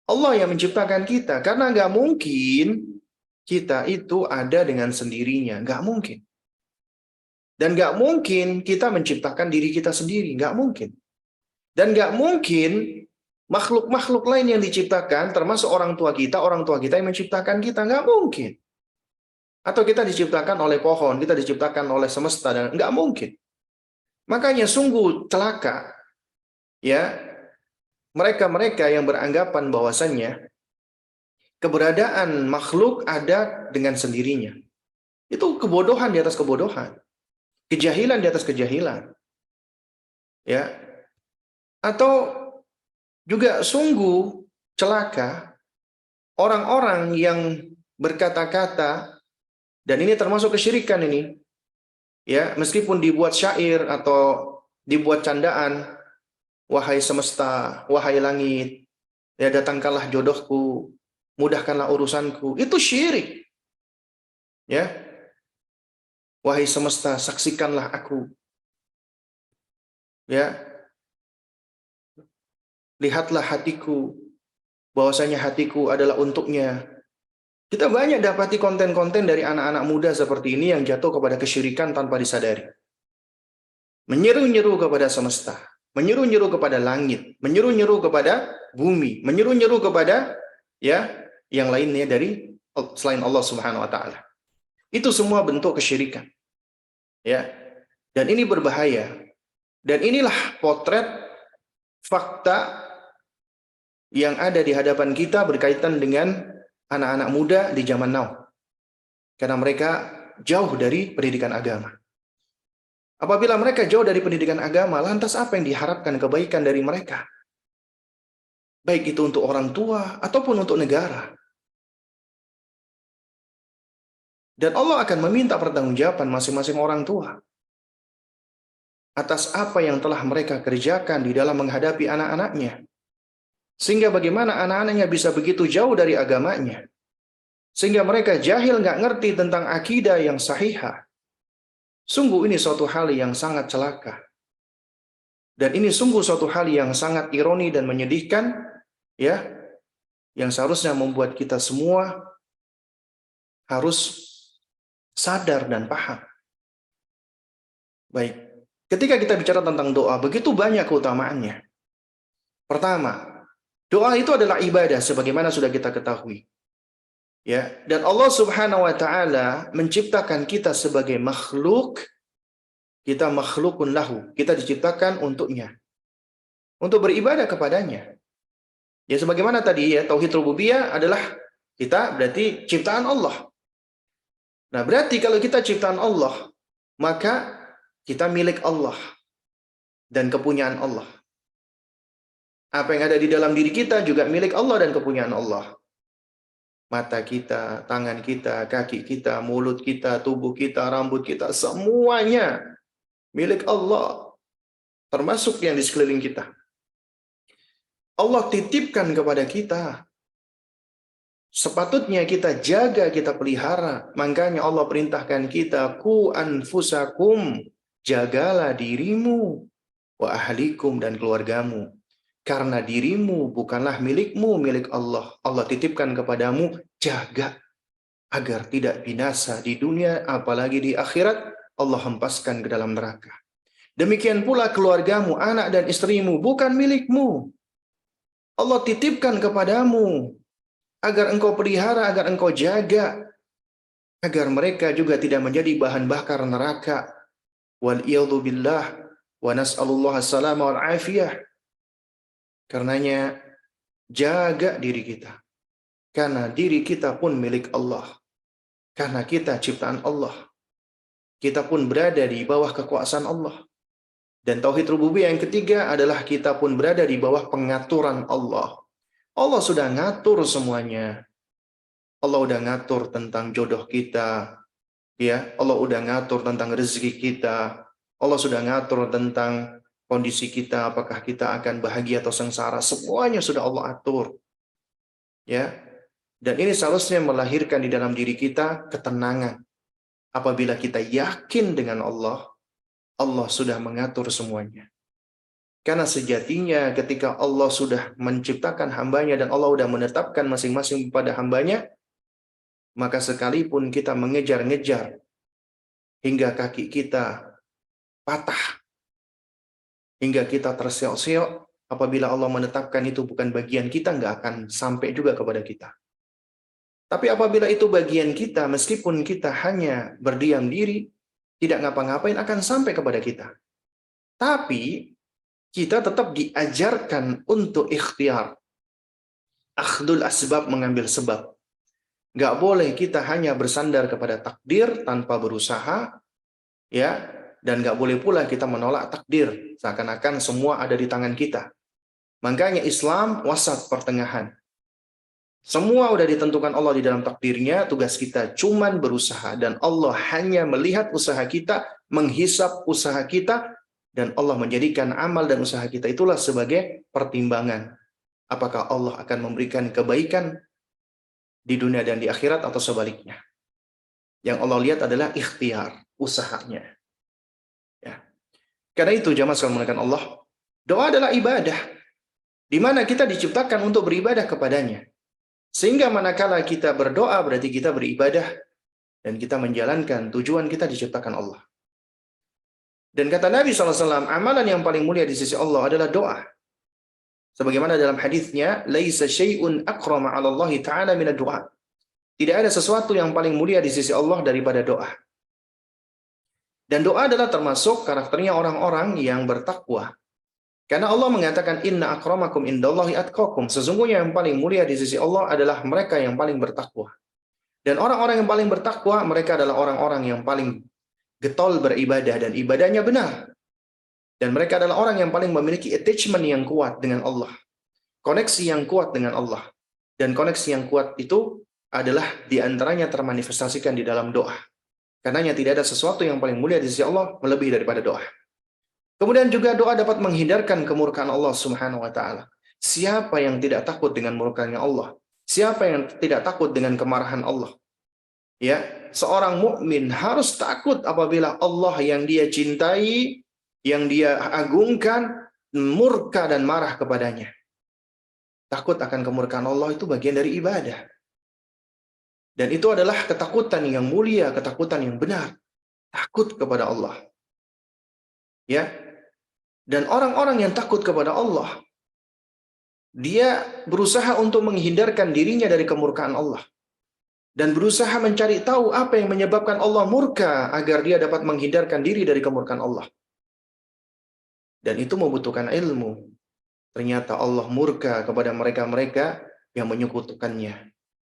Allah yang menciptakan kita, karena nggak mungkin kita itu ada dengan sendirinya, nggak mungkin. Dan nggak mungkin kita menciptakan diri kita sendiri, nggak mungkin. Dan nggak mungkin makhluk-makhluk lain yang diciptakan, termasuk orang tua kita yang menciptakan kita, nggak mungkin. Atau kita diciptakan oleh pohon, kita diciptakan oleh semesta, dan nggak mungkin. Makanya sungguh celaka ya, mereka-mereka yang beranggapan bahwasannya keberadaan makhluk ada dengan sendirinya. Itu kebodohan di atas kebodohan, kejahilan di atas kejahilan, ya. Atau juga sungguh celaka orang-orang yang berkata-kata, dan ini termasuk kesyirikan ini, ya, meskipun dibuat syair atau dibuat candaan, wahai semesta, wahai langit, ya datangkanlah jodohku, mudahkanlah urusanku, itu syirik, ya. Wahai semesta, saksikanlah aku, ya. Lihatlah hatiku, bahwasanya hatiku adalah untuknya. Kita banyak dapati konten-konten dari anak-anak muda seperti ini yang jatuh kepada kesyirikan tanpa disadari. Menyeru-nyeru kepada semesta, menyeru-nyeru kepada langit, menyeru-nyeru kepada bumi, menyeru-nyeru kepada, ya, yang lainnya dari selain Allah Subhanahu wa taala. Itu semua bentuk kesyirikan. Ya. Dan ini berbahaya. Dan inilah potret fakta yang ada di hadapan kita berkaitan dengan anak-anak muda di zaman now. Karena mereka jauh dari pendidikan agama. Apabila mereka jauh dari pendidikan agama, lantas apa yang diharapkan kebaikan dari mereka? Baik itu untuk orang tua ataupun untuk negara. Dan Allah akan meminta pertanggungjawaban masing-masing orang tua atas apa yang telah mereka kerjakan di dalam menghadapi anak-anaknya. Sehingga bagaimana anak-anaknya bisa begitu jauh dari agamanya. Sehingga mereka jahil, nggak ngerti tentang akidah yang sahihah. Sungguh ini suatu hal yang sangat celaka. Dan ini sungguh suatu hal yang sangat ironi dan menyedihkan, ya, yang seharusnya membuat kita semua harus sadar dan paham. Baik, ketika kita bicara tentang doa, begitu banyak keutamaannya. Pertama, doa itu adalah ibadah sebagaimana sudah kita ketahui. Ya, dan Allah Subhanahu wa taala menciptakan kita sebagai makhluk, kita makhlukun lahu, kita diciptakan untuknya, untuk beribadah kepadanya. Ya sebagaimana tadi ya, tauhid rububiyah adalah kita berarti ciptaan Allah. Nah, berarti kalau kita ciptaan Allah, maka kita milik Allah dan kepunyaan Allah. Apa yang ada di dalam diri kita juga milik Allah dan kepunyaan Allah. Mata kita, tangan kita, kaki kita, mulut kita, tubuh kita, rambut kita, semuanya milik Allah. Termasuk yang di sekeliling kita. Allah titipkan kepada kita. Sepatutnya kita jaga, kita pelihara. Makanya Allah perintahkan kita, ku anfusakum, jagalah dirimu, wa ahlikum, dan keluargamu. Karena dirimu bukanlah milikmu, milik Allah. Allah titipkan kepadamu, jaga agar tidak binasa di dunia, apalagi di akhirat, Allah hempaskan ke dalam neraka. Demikian pula keluargamu, anak dan istrimu, bukan milikmu. Allah titipkan kepadamu, agar engkau pelihara, agar engkau jaga, agar mereka juga tidak menjadi bahan bakar neraka. Wal'iyadhu billah, wa nas'alullah as-salama wal-afiyah. Karenanya, jaga diri kita. Karena diri kita pun milik Allah. Karena kita ciptaan Allah. Kita pun berada di bawah kekuasaan Allah. Dan tauhid rububiyah yang ketiga adalah kita pun berada di bawah pengaturan Allah. Allah sudah ngatur semuanya. Allah udah ngatur tentang jodoh kita. Ya, Allah udah ngatur tentang rezeki kita. Allah sudah ngatur tentang kondisi kita, apakah kita akan bahagia atau sengsara, semuanya sudah Allah atur. Ya. Dan ini seharusnya melahirkan di dalam diri kita ketenangan. Apabila kita yakin dengan Allah, Allah sudah mengatur semuanya. Karena sejatinya ketika Allah sudah menciptakan hambanya dan Allah sudah menetapkan masing-masing pada hambanya, maka sekalipun kita mengejar-ngejar hingga kaki kita patah, hingga kita terseok-seok, apabila Allah menetapkan itu bukan bagian kita, nggak akan sampai juga kepada kita. Tapi apabila itu bagian kita, meskipun kita hanya berdiam diri, tidak ngapa-ngapain, akan sampai kepada kita. Tapi kita tetap diajarkan untuk ikhtiar. Akhdul asbab, mengambil sebab. Nggak boleh kita hanya bersandar kepada takdir tanpa berusaha, ya, dan nggak boleh pula kita menolak takdir seakan-akan semua ada di tangan kita. Makanya Islam wasat, pertengahan. Semua udah ditentukan Allah di dalam takdirnya, tugas kita cuman berusaha, dan Allah hanya melihat usaha kita, menghisap usaha kita, dan Allah menjadikan amal dan usaha kita itulah sebagai pertimbangan. Apakah Allah akan memberikan kebaikan di dunia dan di akhirat atau sebaliknya. Yang Allah lihat adalah ikhtiar, usahanya. Ya. Karena itu jamaah sekalian menekan Allah, doa adalah ibadah, di mana kita diciptakan untuk beribadah kepadanya. Sehingga manakala kita berdoa berarti kita beribadah dan kita menjalankan tujuan kita diciptakan Allah. Dan kata Nabi SAW, amalan yang paling mulia di sisi Allah adalah doa. Sebagaimana dalam hadisnya, laisa syai'un akrama 'ala Allah Ta'ala min ad-du'a. Tidak ada sesuatu yang paling mulia di sisi Allah daripada doa. Dan doa adalah termasuk karakternya orang-orang yang bertakwa. Karena Allah mengatakan inna akramakum indallahi atqakum. Sesungguhnya yang paling mulia di sisi Allah adalah mereka yang paling bertakwa. Dan orang-orang yang paling bertakwa, mereka adalah orang-orang yang paling getol beribadah dan ibadahnya benar. Dan mereka adalah orang yang paling memiliki attachment yang kuat dengan Allah. Koneksi yang kuat dengan Allah. Dan koneksi yang kuat itu adalah diantaranya termanifestasikan di dalam doa. Karenanya tidak ada sesuatu yang paling mulia di sisi Allah melebihi daripada doa. Kemudian juga doa dapat menghindarkan kemurkaan Allah Subhanahu wa taala. Siapa yang tidak takut dengan murkanya Allah? Siapa yang tidak takut dengan kemarahan Allah? Ya, seorang mukmin harus takut apabila Allah yang dia cintai, yang dia agungkan, murka dan marah kepadanya. Takut akan kemurkaan Allah itu bagian dari ibadah. Dan itu adalah ketakutan yang mulia, ketakutan yang benar. Takut kepada Allah. Ya. Dan orang-orang yang takut kepada Allah, dia berusaha untuk menghindarkan dirinya dari kemurkaan Allah. Dan berusaha mencari tahu apa yang menyebabkan Allah murka agar dia dapat menghindarkan diri dari kemurkaan Allah. Dan itu membutuhkan ilmu. Ternyata Allah murka kepada mereka-mereka yang menyekutukannya.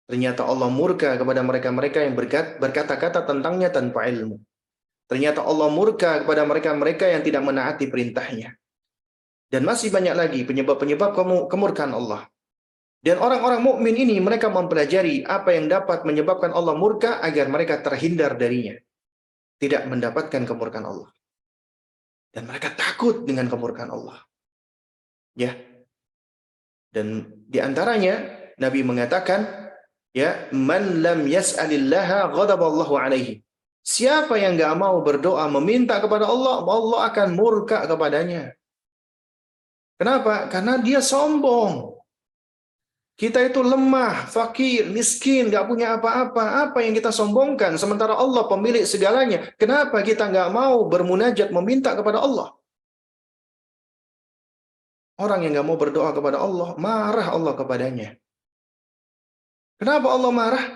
Ternyata Allah murka kepada mereka-mereka yang berkata-kata tentangnya tanpa ilmu. Ternyata Allah murka kepada mereka-mereka yang tidak menaati perintahnya. Dan masih banyak lagi penyebab-penyebab kemurkaan Allah. Dan orang-orang mukmin ini mereka mempelajari apa yang dapat menyebabkan Allah murka agar mereka terhindar darinya. Tidak mendapatkan kemurkaan Allah. Dan mereka takut dengan kemurkaan Allah. Ya. Dan diantaranya Nabi mengatakan, ya, man lam yas'alillaha ghadaballahu alaihi. Siapa yang enggak mau berdoa meminta kepada Allah, Allah akan murka kepadanya. Kenapa? Karena dia sombong. Kita itu lemah, fakir, miskin, enggak punya apa-apa. Apa yang kita sombongkan? Sementara Allah pemilik segalanya. Kenapa kita enggak mau bermunajat meminta kepada Allah? Orang yang enggak mau berdoa kepada Allah, marah Allah kepadanya. Kenapa Allah marah?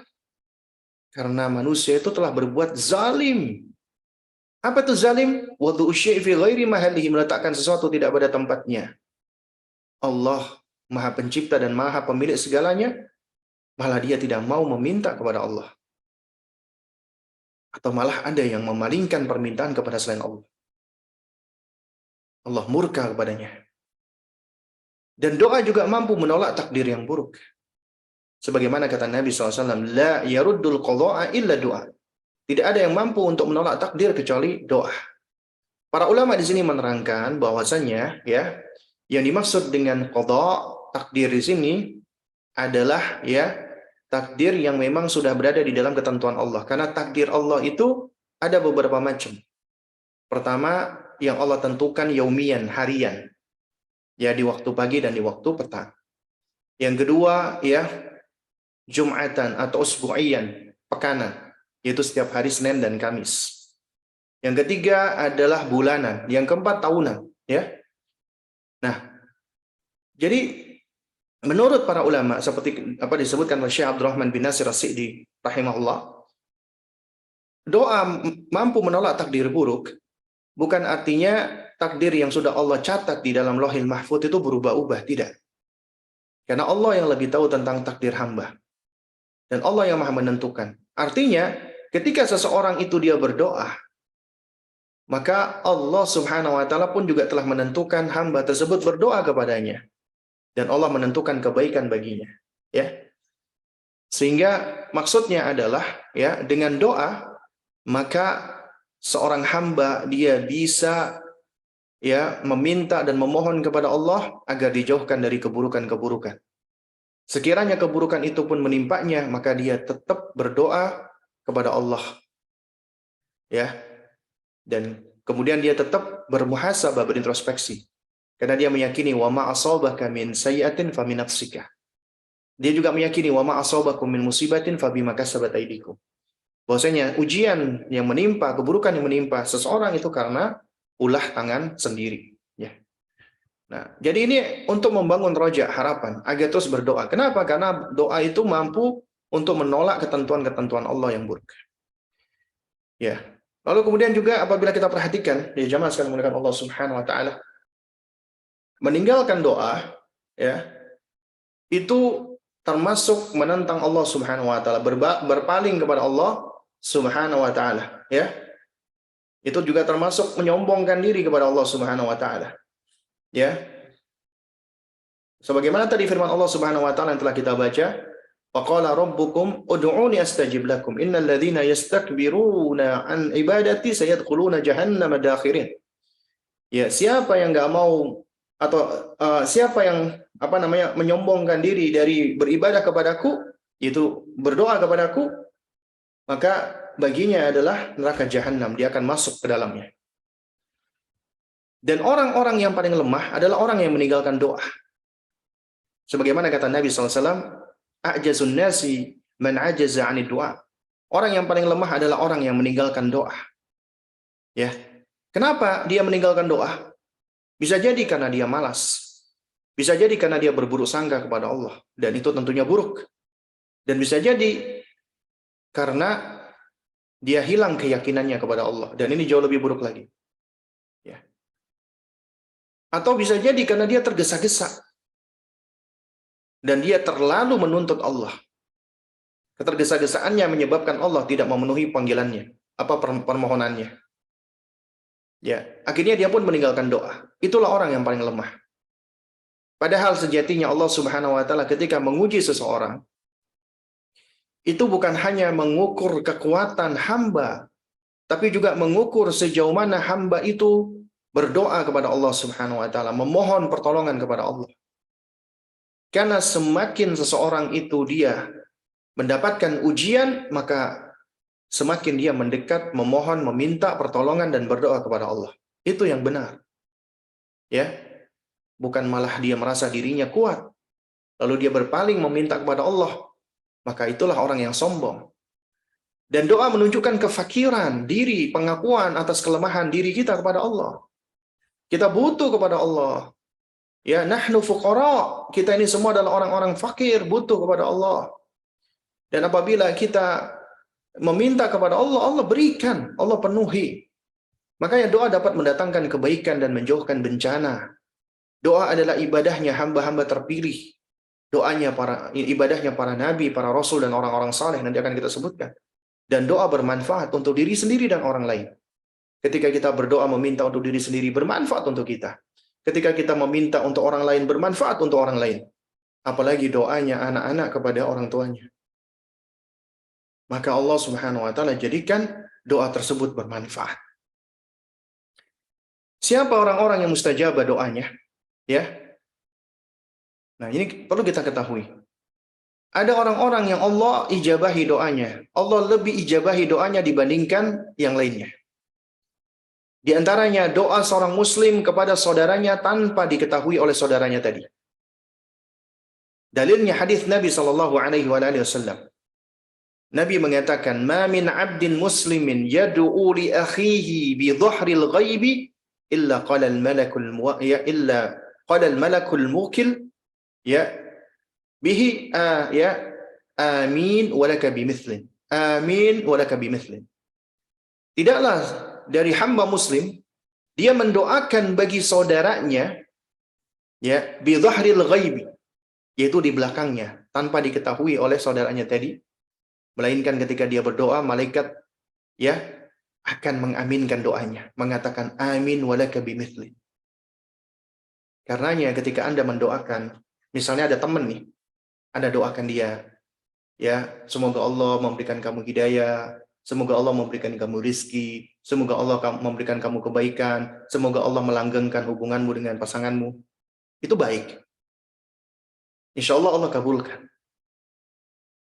Karena manusia itu telah berbuat zalim. Apa itu zalim? Wad'u syai' fi ghairi mahallihi, meletakkan sesuatu tidak pada tempatnya. Allah Maha Pencipta dan Maha Pemilik segalanya, malah dia tidak mau meminta kepada Allah. Atau malah ada yang memalingkan permintaan kepada selain Allah. Allah murka kepadanya. Dan doa juga mampu menolak takdir yang buruk. Sebagaimana kata Nabi SAW, la yaruddul qadha'a illa doa. Tidak ada yang mampu untuk menolak takdir kecuali doa. Para ulama di sini menerangkan bahwasanya, ya, yang dimaksud dengan qadha, takdir di sini adalah, ya, takdir yang memang sudah berada di dalam ketentuan Allah. Karena takdir Allah itu ada beberapa macam. Pertama, yang Allah tentukan yaumian, harian. Ya, di waktu pagi dan di waktu petang. Yang kedua, ya, Jum'atan atau usbu'iyan, pekanan, yaitu setiap hari Senin dan Kamis. Yang ketiga adalah bulanan, yang keempat tahunan, ya. Nah, jadi menurut para ulama seperti apa disebutkan oleh Syekh Abdurrahman bin Nasir As-Sa'di rahimahullah, doa mampu menolak takdir buruk bukan artinya takdir yang sudah Allah catat di dalam Lauhil Mahfuz itu berubah-ubah, tidak. Karena Allah yang lebih tahu tentang takdir hamba. Dan Allah yang Maha menentukan. Artinya, ketika seseorang itu dia berdoa, maka Allah Subhanahu wa taala pun juga telah menentukan hamba tersebut berdoa kepadanya. Dan Allah menentukan kebaikan baginya, ya. Sehingga maksudnya adalah, ya, dengan doa maka seorang hamba dia bisa, ya, meminta dan memohon kepada Allah agar dijauhkan dari keburukan-keburukan. Sekiranya keburukan itu pun menimpanya, maka dia tetap berdoa kepada Allah, ya. Dan kemudian dia tetap bermuhasabah, berintrospeksi. Karena dia meyakini wa ma asabaka min sayyi'atin fa min nafsika. Dia juga meyakini wa ma asabakum min musibatin fa bima kasabat aydikum. Bahwasanya ujian yang menimpa, keburukan yang menimpa seseorang itu karena ulah tangan sendiri, ya. Nah, jadi ini untuk membangun roja, harapan agar terus berdoa. Kenapa? Karena doa itu mampu untuk menolak ketentuan-ketentuan Allah yang buruk. Ya. Lalu kemudian juga apabila kita perhatikan, ya jamaah sekalian menggunakan Allah Subhanahu wa taala, meninggalkan doa, ya, itu termasuk menentang Allah Subhanahu wa taala, berpaling kepada Allah Subhanahu wa taala, ya. Itu juga termasuk menyombongkan diri kepada Allah Subhanahu wa taala. Ya. Sebagaimana tadi firman Allah Subhanahu wa taala yang telah kita baca, wa qala rabbukum ud'uni astajib lakum innal ladzina yastakbiruna an ibadati sayadkhuluna jahannama dakhirin. Ya, siapa yang enggak mau atau siapa yang menyombongkan diri dari beribadah kepadaku, yaitu berdoa kepadaku, maka baginya adalah neraka jahanam, dia akan masuk ke dalamnya. Dan orang-orang yang paling lemah adalah orang yang meninggalkan doa. Sebagaimana kata Nabi SAW, a'jazun nasi man ajaza 'anid du'a. Orang yang paling lemah adalah orang yang meninggalkan doa. Ya. Kenapa dia meninggalkan doa? Bisa jadi karena dia malas. Bisa jadi karena dia berburuk sangka kepada Allah, dan itu tentunya buruk. Dan bisa jadi karena dia hilang keyakinannya kepada Allah, dan ini jauh lebih buruk lagi. Ya. Atau bisa jadi karena dia tergesa-gesa dan dia terlalu menuntut Allah. Ketergesa-gesaannya menyebabkan Allah tidak memenuhi panggilannya, permohonannya. Ya, akhirnya dia pun meninggalkan doa. Itulah orang yang paling lemah. Padahal sejatinya Allah Subhanahu wa taala ketika menguji seseorang, itu bukan hanya mengukur kekuatan hamba, tapi juga mengukur sejauh mana hamba itu berdoa kepada Allah Subhanahu wa taala, memohon pertolongan kepada Allah. Karena semakin seseorang itu dia mendapatkan ujian, maka semakin dia mendekat, memohon, meminta pertolongan dan berdoa kepada Allah. Itu yang benar. Ya. Bukan malah dia merasa dirinya kuat, lalu dia berpaling meminta kepada Allah, maka itulah orang yang sombong. Dan doa menunjukkan kefakiran diri, pengakuan atas kelemahan diri kita kepada Allah. Kita butuh kepada Allah. Ya, nahnu fuqara. Kita ini semua adalah orang-orang fakir, butuh kepada Allah. Dan apabila kita meminta kepada Allah, Allah berikan, Allah penuhi. Makanya doa dapat mendatangkan kebaikan dan menjauhkan bencana. Doa adalah ibadahnya hamba-hamba terpilih. Ibadahnya para nabi, para rasul, dan orang-orang saleh, nanti akan kita sebutkan. Dan doa bermanfaat untuk diri sendiri dan orang lain. Ketika kita berdoa meminta untuk diri sendiri, bermanfaat untuk kita. Ketika kita meminta untuk orang lain, bermanfaat untuk orang lain. Apalagi doanya anak-anak kepada orang tuanya. Maka Allah Subhanahu wa taala jadikan doa tersebut bermanfaat. Siapa orang-orang yang mustajabah doanya? Ya. Nah, ini perlu kita ketahui. Ada orang-orang yang Allah ijabahi doanya. Allah lebih ijabahi doanya dibandingkan yang lainnya. Di antaranya doa seorang muslim kepada saudaranya tanpa diketahui oleh saudaranya tadi. Dalilnya hadis Nabi sallallahu alaihi wasallam. Nabi mengatakan, "Ma min 'abdin muslimin yad'u li akhihi bi dhahril ghaibi illa qala al-malakul mukil ya bihi amin walaka bimithlin. Amin walaka bimithlin." Tidaklah dari hamba muslim Dia mendoakan bagi saudaranya, ya, bi dhahril ghaibi, yaitu di belakangnya, tanpa diketahui oleh saudaranya tadi, melainkan ketika dia berdoa, malaikat, ya, akan mengaminkan doanya, mengatakan amin walaka bimithli. Karenanya ketika Anda mendoakan, misalnya ada teman nih, Anda doakan dia, ya, semoga Allah memberikan kamu hidayah, semoga Allah memberikan kamu rizki, semoga Allah memberikan kamu kebaikan, semoga Allah melanggengkan hubunganmu dengan pasanganmu. Itu baik. Insya Allah Allah kabulkan.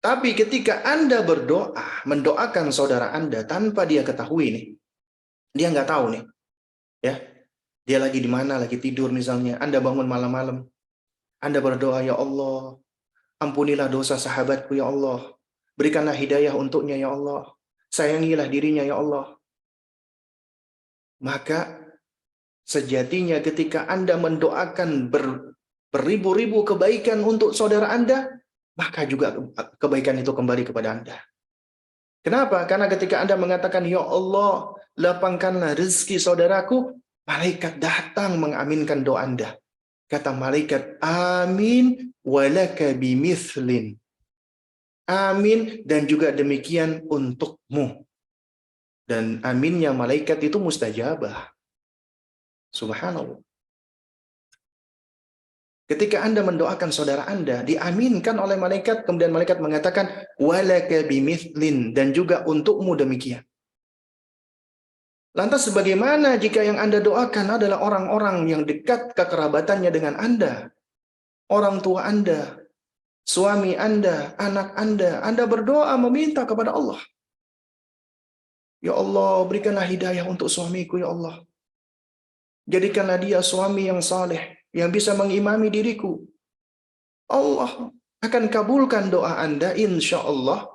Tapi ketika Anda berdoa, mendoakan saudara Anda tanpa dia ketahui nih, dia nggak tahu nih, ya, dia lagi di mana, lagi tidur misalnya, Anda bangun malam-malam, Anda berdoa, ya Allah, ampunilah dosa sahabatku ya Allah, berikanlah hidayah untuknya ya Allah, sayangilah dirinya ya Allah. Maka sejatinya ketika Anda mendoakan beribu-ribu kebaikan untuk saudara Anda, maka juga kebaikan itu kembali kepada Anda. Kenapa? Karena ketika Anda mengatakan, ya Allah, lapangkanlah rezeki saudaraku, malaikat datang mengaminkan doa Anda. Kata malaikat, amin walaka bimithlin. Amin, dan juga demikian untukmu. Dan aminnya malaikat itu mustajabah. Subhanallah. Ketika Anda mendoakan saudara Anda, diaminkan oleh malaikat, kemudian malaikat mengatakan, walaka bimithlin, dan juga untukmu demikian. Lantas bagaimana jika yang Anda doakan adalah orang-orang yang dekat kekerabatannya dengan Anda? Orang tua Anda, suami Anda, anak Anda berdoa meminta kepada Allah. Ya Allah, berikanlah hidayah untuk suamiku, ya Allah. Jadikanlah dia suami yang saleh, yang bisa mengimami diriku. Allah akan kabulkan doa Anda, insya Allah.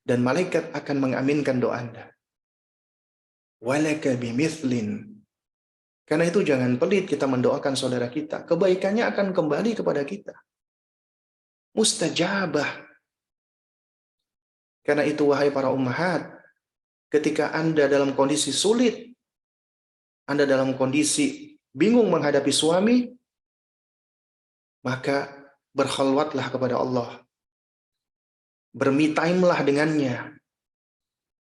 Dan malaikat akan mengaminkan doa Anda. Walaka bimithlin. Karena itu jangan pelit kita mendoakan saudara kita. Kebaikannya akan kembali kepada kita. Mustajabah. Karena itu wahai para ummahat, ketika Anda dalam kondisi sulit, Anda dalam kondisi bingung menghadapi suami, maka berkhalwatlah kepada Allah. Berme time-lah dengannya.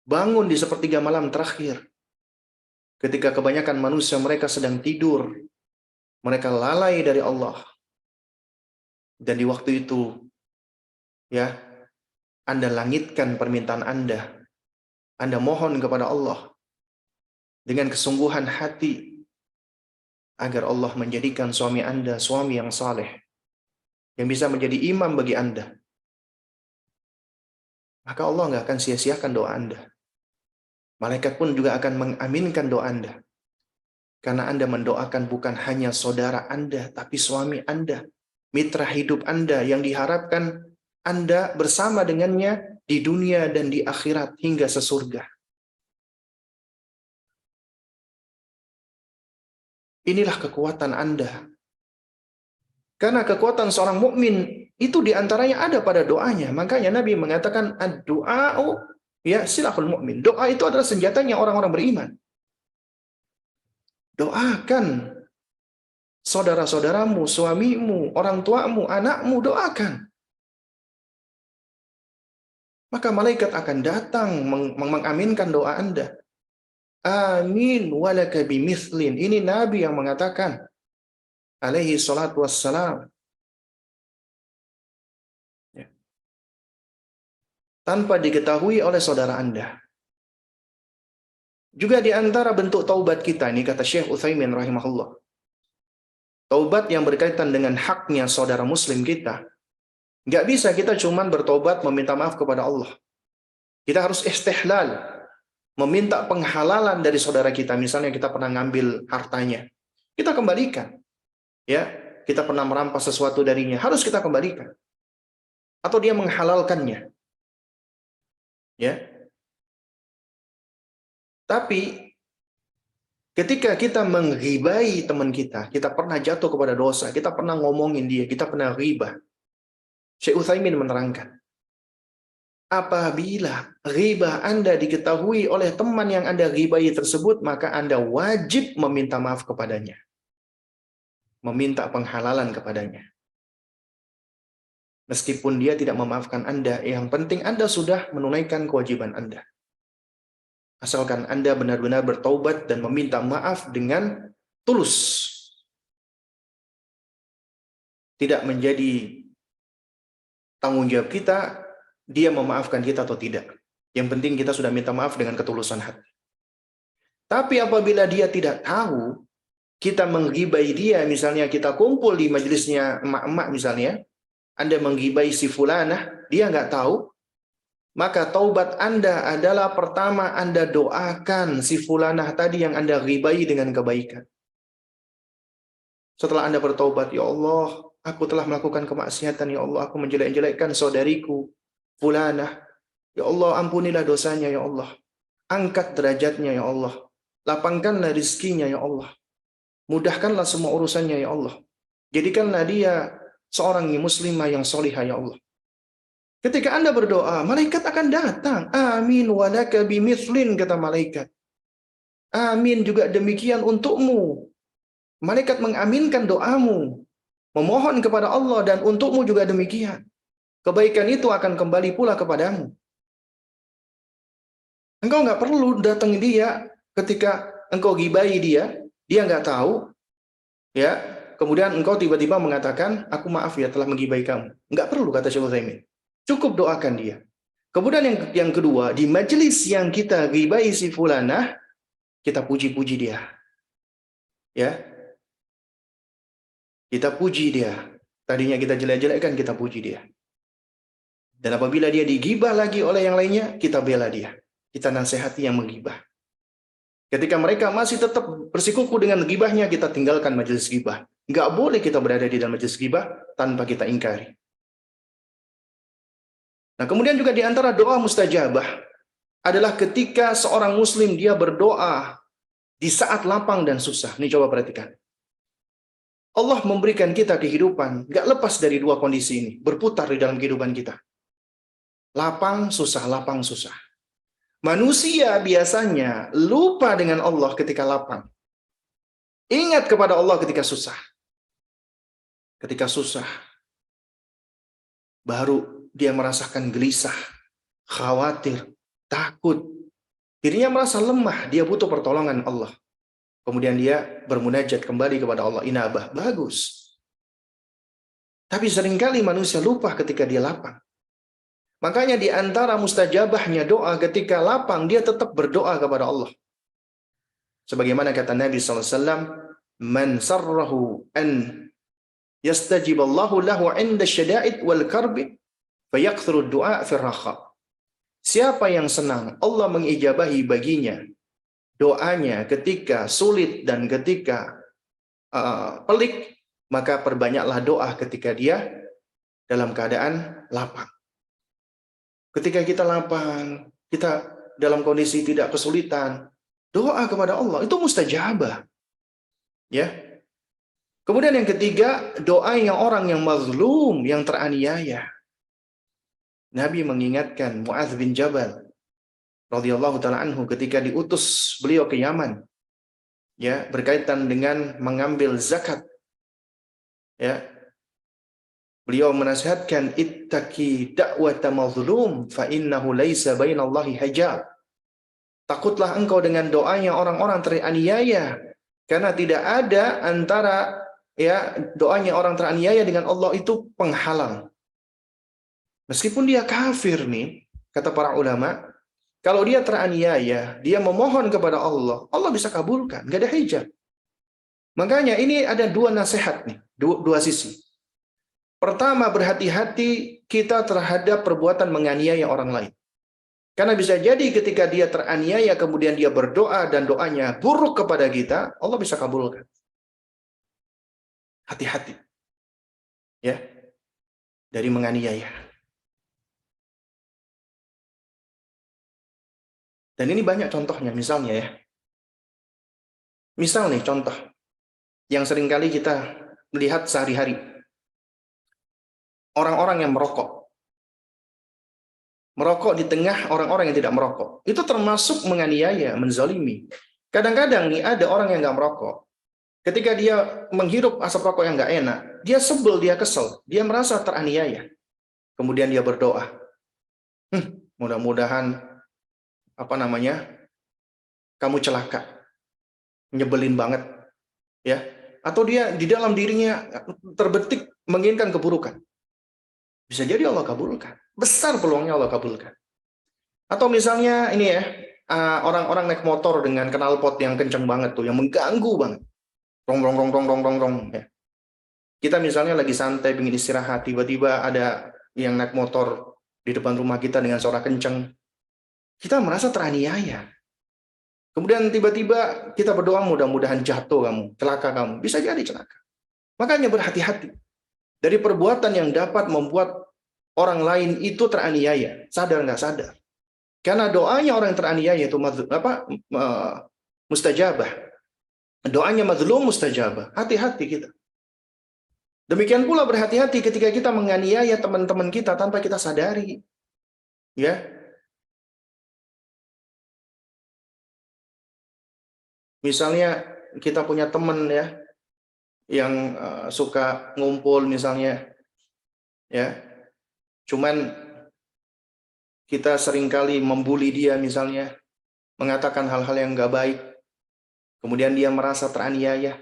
Bangun di sepertiga malam terakhir. Ketika kebanyakan manusia mereka sedang tidur, mereka lalai dari Allah. Dan di waktu itu, ya, Anda langitkan permintaan Anda. Anda mohon kepada Allah dengan kesungguhan hati agar Allah menjadikan suami Anda suami yang saleh, yang bisa menjadi imam bagi Anda. Maka Allah nggak akan sia-siakan doa Anda. Malaikat pun juga akan mengaminkan doa Anda. Karena Anda mendoakan bukan hanya saudara Anda, tapi suami Anda, mitra hidup Anda yang diharapkan Anda bersama dengannya di dunia dan di akhirat hingga sesurga. Inilah kekuatan Anda. Karena kekuatan seorang mukmin itu diantaranya ada pada doanya. Makanya Nabi mengatakan ad-du'a'u ya silahul mukmin. Doa itu adalah senjatanya orang-orang beriman. Doakan saudara-saudaramu, suamimu, orang tuamu, anakmu, doakan. Maka malaikat akan datang mengaminkan doa Anda. Amin walaka bimithlin. Ini Nabi yang mengatakan, alaihi salatu wassalam. Ya. Tanpa diketahui oleh saudara Anda. Juga di antara bentuk taubat kita, ini kata Syekh Utsaimin rahimahullah. Taubat yang berkaitan dengan haknya saudara muslim kita. Nggak bisa kita cuman bertobat meminta maaf kepada Allah. Kita harus istihlal. Meminta penghalalan dari saudara kita. Misalnya kita pernah ngambil hartanya. Kita kembalikan. Ya, kita pernah merampas sesuatu darinya. Harus kita kembalikan. Atau dia menghalalkannya. Ya. Tapi ketika kita menghibai teman kita pernah jatuh kepada dosa, kita pernah ngomongin dia, kita pernah ghibah. Syekh Utsaimin menerangkan, Apabila ghibah Anda diketahui oleh teman yang Anda ghibahi tersebut, maka Anda wajib meminta maaf kepadanya. Meminta penghalalan kepadanya. Meskipun dia tidak memaafkan Anda, yang penting Anda sudah menunaikan kewajiban Anda. Asalkan Anda benar-benar bertaubat dan meminta maaf dengan tulus. Tidak menjadi tanggung jawab kita, dia memaafkan kita atau tidak. Yang penting kita sudah minta maaf dengan ketulusan hati. Tapi apabila dia tidak tahu, kita menggibai dia, misalnya kita kumpul di majelisnya emak-emak misalnya, Anda menggibai si fulanah, dia nggak tahu, maka taubat Anda adalah pertama Anda doakan si fulanah tadi yang Anda gibai dengan kebaikan. Setelah Anda bertaubat, ya Allah, aku telah melakukan kemaksiatan, ya Allah, aku menjelek-jelekkan saudariku, fulanah. Ya Allah, ampunilah dosanya, ya Allah. Angkat derajatnya, ya Allah. Lapangkanlah rizkinya, ya Allah. Mudahkanlah semua urusannya, ya Allah. Jadikanlah dia seorang muslimah yang solihah, ya Allah. Ketika Anda berdoa, malaikat akan datang. Amin walaka bimithlin, kata malaikat. Amin juga demikian untukmu. Malaikat mengaminkan doamu. Memohon kepada Allah dan untukmu juga demikian. Kebaikan itu akan kembali pula kepadamu. Engkau nggak perlu datang dia ketika engkau gibai dia nggak tahu, ya. Kemudian engkau tiba-tiba mengatakan, aku maaf ya telah menggibai kamu. Nggak perlu, kata Syekh Utsaimin. Cukup doakan dia. Kemudian yang kedua, di majelis yang kita gibai si fulanah, kita puji-puji dia. Ya. Kita puji dia. Tadinya kita jelek-jelekkan, kita puji dia. Dan apabila dia digibah lagi oleh yang lainnya, kita bela dia. Kita nasihati yang menggibah. Ketika mereka masih tetap bersikuku dengan gibahnya, kita tinggalkan majelis gibah. Nggak boleh kita berada di dalam majelis gibah tanpa kita ingkari. Nah, kemudian juga di antara doa mustajabah adalah ketika seorang muslim dia berdoa di saat lapang dan susah. Ini coba perhatikan. Allah memberikan kita kehidupan, nggak lepas dari dua kondisi ini, berputar di dalam kehidupan kita. Lapang, susah, lapang, susah. Manusia biasanya lupa dengan Allah ketika lapang. Ingat kepada Allah ketika susah. Ketika susah, baru dia merasakan gelisah, khawatir, takut. Dirinya merasa lemah, dia butuh pertolongan Allah. Kemudian dia bermunajat kembali kepada Allah, inabah, bagus. Tapi seringkali manusia lupa ketika dia lapang. Makanya di antara mustajabahnya doa ketika lapang, dia tetap berdoa kepada Allah. Sebagaimana kata Nabi SAW, Man sarrahu an yastajiballahu lahu inda syada'id wal karbi, fayakthuru du'a firraha. Siapa yang senang Allah mengijabahi baginya doanya ketika sulit dan ketika pelik, maka perbanyaklah doa ketika dia dalam keadaan lapang. Ketika kita lapang, kita dalam kondisi tidak kesulitan, doa kepada Allah itu mustajabah. Ya. Kemudian yang ketiga, doa yang orang yang mazlum, yang teraniaya. Nabi mengingatkan Mu'adz bin Jabal radhiyallahu taala anhu ketika diutus beliau ke Yaman. Ya, berkaitan dengan mengambil zakat. Ya. Beliau menasihatkan ittaqi da'wata mazlum fa innahu laisa bainallahi hijab. Takutlah engkau dengan doanya orang-orang teraniaya, karena tidak ada antara doanya orang teraniaya dengan Allah itu penghalang. Meskipun dia kafir nih, kata para ulama, kalau dia teraniaya, dia memohon kepada Allah, Allah bisa kabulkan, nggak ada hijab. Makanya ini ada dua nasihat nih, dua sisi. Pertama, berhati-hati kita terhadap perbuatan menganiaya orang lain. Karena bisa jadi ketika dia teraniaya, kemudian dia berdoa dan doanya buruk kepada kita, Allah bisa kabulkan. Hati-hati. Ya. Dari menganiaya. Dan ini banyak contohnya, misalnya ya. Misal nih contoh, yang seringkali kita melihat sehari-hari. Orang-orang yang merokok. merokok di tengah orang-orang yang tidak merokok. Itu termasuk menganiaya, menzalimi. Kadang-kadang nih ada orang yang nggak merokok. Ketika dia menghirup asap rokok yang nggak enak, dia sebel, dia kesel, dia merasa teraniaya. Kemudian dia berdoa, mudah-mudahan kamu celaka, nyebelin banget, ya. Atau dia di dalam dirinya terbetik menginginkan keburukan. Bisa jadi Allah kabulkan. Besar peluangnya Allah kabulkan. Atau misalnya ini ya, orang-orang naik motor dengan knalpot yang kenceng banget tuh, yang mengganggu banget. Rong rong rong rong rong rong rong. Ya. Kita misalnya lagi santai, ingin istirahat, tiba-tiba ada yang naik motor di depan rumah kita dengan suara kenceng. Kita merasa teraniaya. Kemudian tiba-tiba kita berdoa, mudah-mudahan jatuh kamu, celaka kamu. Bisa jadi celaka. Makanya berhati-hati dari perbuatan yang dapat membuat orang lain itu teraniaya, sadar nggak sadar. Karena doanya orang yang teraniaya itu mustajabah. Doanya mazlum mustajabah. Hati-hati kita. Demikian pula berhati-hati ketika kita menganiaya teman-teman kita tanpa kita sadari. Ya. Misalnya kita punya teman ya yang suka ngumpul misalnya, ya. Cuman kita seringkali membuli dia misalnya, mengatakan hal-hal yang nggak baik. Kemudian dia merasa teraniaya.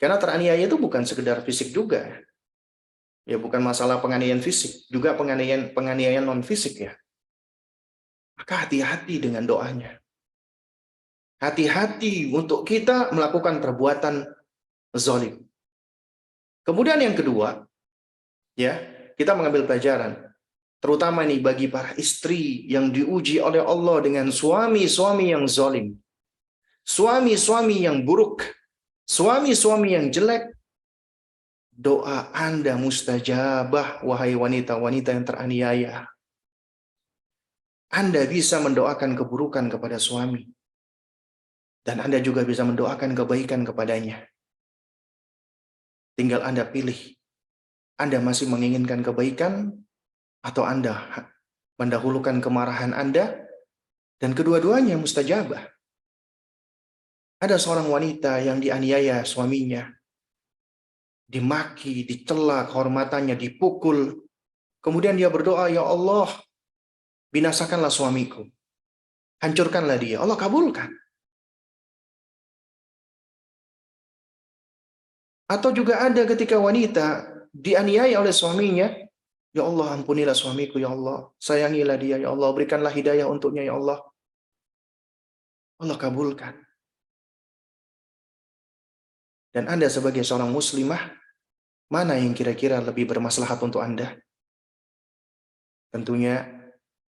Karena teraniaya itu bukan sekedar fisik juga. Ya bukan masalah penganiayaan fisik, juga penganiayaan non fisik ya. Maka hati-hati dengan doanya. Hati-hati untuk kita melakukan perbuatan zalim. Kemudian yang kedua, ya, kita mengambil pelajaran, terutama nih bagi para istri yang diuji oleh Allah dengan suami-suami yang zalim, suami-suami yang buruk, suami-suami yang jelek. Doa Anda mustajabah, wahai wanita-wanita yang teraniaya. Anda bisa mendoakan keburukan kepada suami. Dan Anda juga bisa mendoakan kebaikan kepadanya. Tinggal Anda pilih. Anda masih menginginkan kebaikan atau Anda mendahulukan kemarahan Anda, dan kedua-duanya mustajabah. Ada seorang wanita yang dianiaya suaminya, dimaki, dicela kehormatannya, dipukul. Kemudian dia berdoa, ya Allah, binasakanlah suamiku. Hancurkanlah dia. Allah kabulkan. Atau juga ada ketika wanita dianiaya oleh suaminya, ya Allah ampunilah suamiku, ya Allah. Sayangilah dia, ya Allah. Berikanlah hidayah untuknya, ya Allah. Allah kabulkan. Dan Anda sebagai seorang muslimah, mana yang kira-kira lebih bermaslahat untuk Anda? Tentunya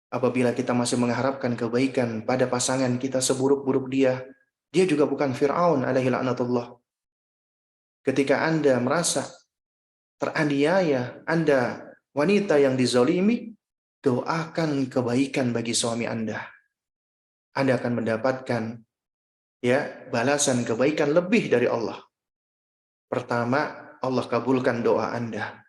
apabila kita masih mengharapkan kebaikan pada pasangan kita seburuk-buruk dia juga bukan Fir'aun alaihi laknatullah. Ketika Anda merasa teraniaya, Anda wanita yang dizalimi, doakan kebaikan bagi suami Anda. Anda akan mendapatkan ya balasan kebaikan lebih dari Allah. Pertama, Allah kabulkan doa Anda.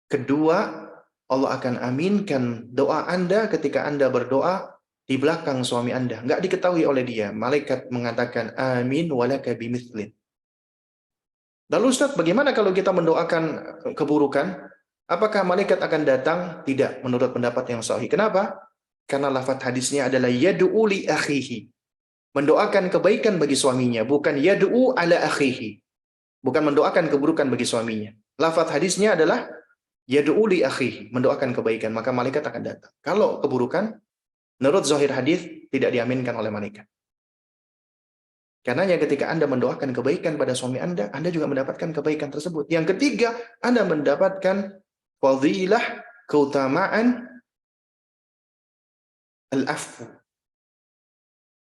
Kedua, Allah akan aminkan doa Anda ketika Anda berdoa di belakang suami Anda. Nggak diketahui oleh dia. Malaikat mengatakan, amin walaka bimithlin. Lalu Ustaz, bagaimana kalau kita mendoakan keburukan? Apakah malaikat akan datang? Tidak, menurut pendapat yang sahih. Kenapa? Karena lafaz hadisnya adalah yad'u li akhihi. Mendoakan kebaikan bagi suaminya, bukan yad'u ala akhihi. Bukan mendoakan keburukan bagi suaminya. Lafaz hadisnya adalah yad'u li akhihi, mendoakan kebaikan, maka malaikat akan datang. Kalau keburukan, menurut zahir hadis tidak diaminkan oleh malaikat. Karenanya ketika Anda mendoakan kebaikan pada suami Anda juga mendapatkan kebaikan tersebut. Yang ketiga, Anda mendapatkan fadilah, keutamaan al-afwu.